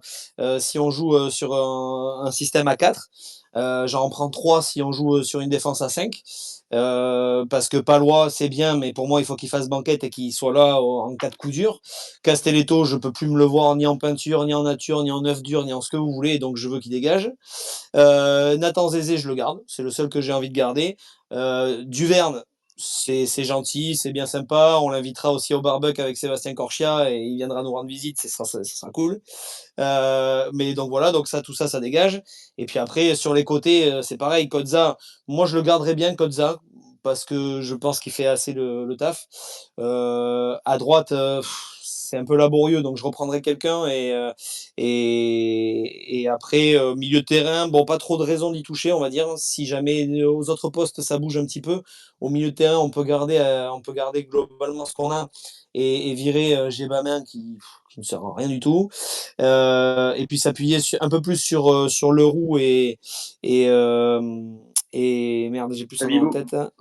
joue sur un système à 4. J'en reprends trois si on joue sur une défense à 5. Parce que Palois, c'est bien, mais pour moi, il faut qu'il fasse banquette et qu'il soit là en cas de coup dur. Castelletto, je peux plus me le voir ni en peinture, ni en nature, ni en œuf dur, ni en ce que vous voulez, donc je veux qu'il dégage. Nathan Zézé, je le garde, c'est le seul que j'ai envie de garder. Duverne, c'est gentil, c'est bien sympa. On l'invitera aussi au barbecue avec Sébastien Corchia et il viendra nous rendre visite, ça sera cool. Mais donc voilà, donc ça, tout ça, ça dégage. Et puis après, sur les côtés, c'est pareil. Kodza, moi je le garderai bien, Kodza, parce que je pense qu'il fait assez le taf. À droite, c'est un peu laborieux, donc je reprendrai quelqu'un. Et après, milieu de terrain, bon, pas trop de raison d'y toucher, on va dire. Si jamais aux autres postes, ça bouge un petit peu. Au milieu de terrain, on peut garder globalement ce qu'on a et virer Gébamin qui ne sert à rien du tout. Et puis s'appuyer un peu plus sur Leroux et, euh, et merde, j'ai plus son nom en Habibou. tête. Hein.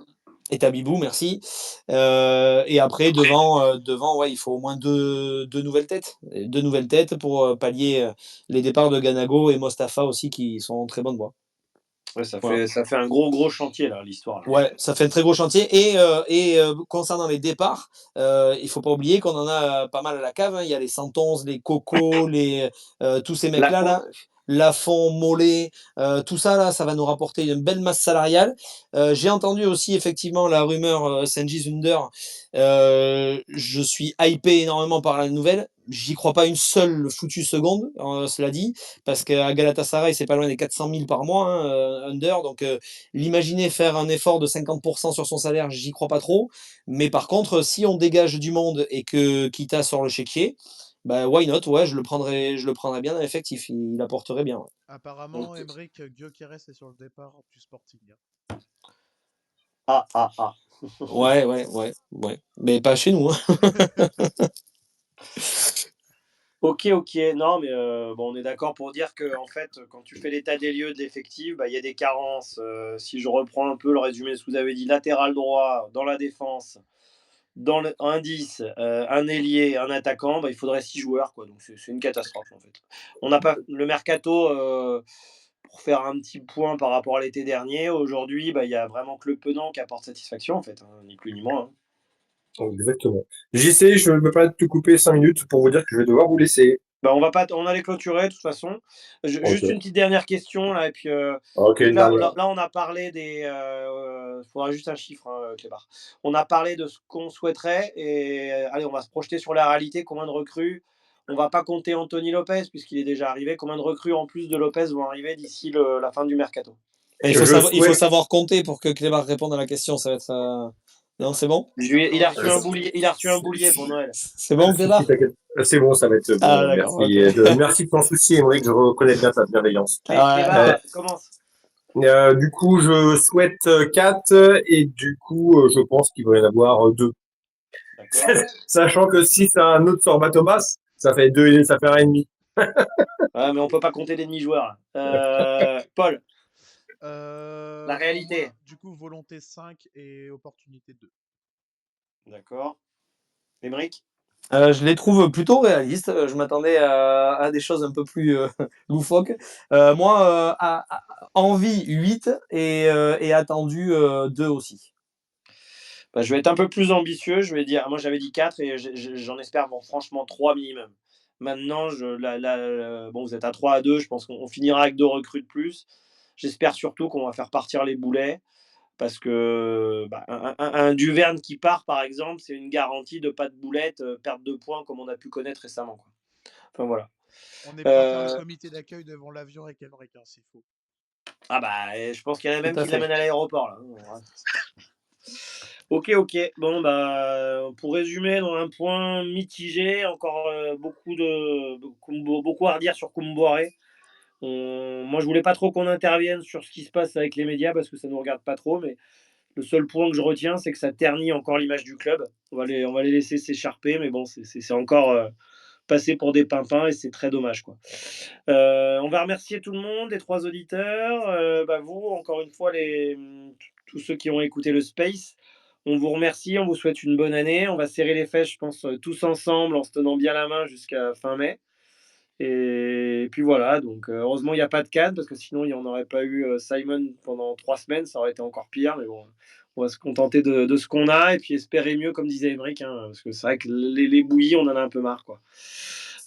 Et Tabibou, merci. Et après, devant ouais, il faut au moins deux nouvelles têtes. Deux nouvelles têtes pour pallier les départs de Ganago et Mostafa aussi, qui sont en très bonne voie. Ouais, Voilà. ça fait un gros chantier, là, l'histoire. Là. Ouais, ça fait un très gros chantier. Concernant les départs, il faut pas oublier qu'on en a pas mal à la cave. Hein. Il y a les 111, les Coco, tous ces La mecs-là, fond. là, Lafont, Mollet, tout ça, là, ça va nous rapporter une belle masse salariale. J'ai entendu aussi effectivement la rumeur Senji Zunder. Je suis hypé énormément par la nouvelle. J'y crois pas une seule foutue seconde, cela dit, parce qu'à Galatasaray, c'est pas loin des 400 000 par mois, hein, Under. Donc, l'imaginer faire un effort de 50% sur son salaire, j'y crois pas trop. Mais par contre, si on dégage du monde et que Kita sort le chéquier, bah why not? Ouais, je le prendrais bien dans l'effectif. Il apporterait bien. Ouais, Apparemment, Emeric Gyökeres est sur le départ du Sporting, hein. Ah. ouais. Mais pas chez nous. Hein. Ok. Non, mais bon, on est d'accord pour dire que en fait, quand tu fais l'état des lieux de l'effectif, bah, il y a des carences. Si je reprends un peu le résumé de ce que vous avez dit, latéral droit, dans la défense, un 10, un ailier, un attaquant, bah, il faudrait 6 joueurs. Quoi. Donc c'est une catastrophe en fait. On n'a pas le mercato pour faire un petit point par rapport à l'été dernier. Aujourd'hui, bah, il y a vraiment que le Penant qui apporte satisfaction en fait, hein, ni plus ni moins. Hein. Exactement. JC, je me permets de te couper 5 minutes pour vous dire que je vais devoir vous laisser. Bah, on va les clôturer de toute façon. Ok. Juste une petite dernière question là et puis, Ok, donc une dernière. là on a parlé des, faudra juste un chiffre, hein, Clébar. On a parlé de ce qu'on souhaiterait et allez, on va se projeter sur la réalité. Combien de recrues? On va pas compter Anthony Lopez puisqu'il est déjà arrivé. Combien de recrues en plus de Lopez vont arriver d'ici la fin du mercato? Et Je il faut souhaite, savoir compter pour que Clébar réponde à la question. Ça va être. Non, c'est bon? Il a Non, reçu euh, un boulier, pour Noël. C'est bon, si, si, Clébar? t'inquiète. C'est bon, ça va être Ah, bon. d'accord, ok. Merci. Merci de ton souci, Émeric. Je reconnais bien ta bienveillance. Allez, Euh, Clébar, commence. du coup, je souhaite 4 et du coup, je pense qu'il va y en avoir 2. D'accord. Sachant que si c'est un autre Sorba Thomas, ça fait 2 et ça fait 1,5. Ouais, mais on peut pas compter les demi-joueurs là. Paul, la pour réalité. moi, du coup, volonté 5 et opportunité 2. D'accord. Émeric? Je les trouve plutôt réalistes. Je m'attendais à des choses un peu plus loufoques. Moi, envie 8 et attendu 2 aussi. Bah, je vais être un peu plus ambitieux, je vais dire moi j'avais dit 4 et j'en espère bon, franchement 3 minimum. Maintenant, bon, vous êtes à 3 à 2, je pense qu'on finira avec 2 recrues de plus. J'espère surtout qu'on va faire partir les boulets parce que, bah, un Duverne qui part, par exemple, c'est une garantie de pas de boulettes, perte de points comme on a pu connaître récemment, quoi. Enfin voilà. On est prêt à faire le Heu, comité d'accueil devant l'avion avec Emmerich, hein, s'il faut. ah bah, je pense qu'il y en a Tout même à qui fait. l'amènent à l'aéroport là, hein. OK, OK. Bon, bah, pour résumer, dans un point mitigé, encore, beaucoup à redire sur Koumboiré. Moi, je voulais pas trop qu'on intervienne sur ce qui se passe avec les médias parce que ça nous regarde pas trop, mais le seul point que je retiens, c'est que ça ternit encore l'image du club. On va les laisser s'écharper, mais bon, c'est encore, passé pour des pimpins et c'est très dommage, quoi. On va remercier tout le monde, les 3 auditeurs, bah, vous, encore une fois, tous ceux qui ont écouté le space. On vous remercie, on vous souhaite une bonne année. On va serrer les fesses, je pense, tous ensemble, en se tenant bien la main jusqu'à fin mai. Et puis voilà, donc heureusement, il n'y a pas de CAN, parce que sinon, il n'y en aurait pas eu Simon pendant 3 semaines, ça aurait été encore pire. Mais bon, on va se contenter de ce qu'on a et puis espérer mieux, comme disait Emeric, hein, parce que c'est vrai que les bouillies, on en a un peu marre, quoi.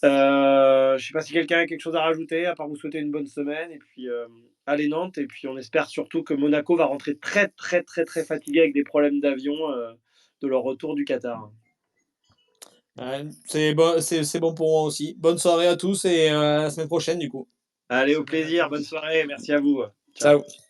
Je sais pas si quelqu'un a quelque chose à rajouter, à part vous souhaiter une bonne semaine. Et puis, allez Nantes. Et puis, on espère surtout que Monaco va rentrer très, très, très, très fatigué avec des problèmes d'avion de leur retour du Qatar. Ouais, c'est bon pour moi aussi. Bonne soirée à tous et à la semaine prochaine du coup. Bonne Allez, au semaine à plaisir. Bonne tous. soirée. Merci à vous. Ciao. Ciao.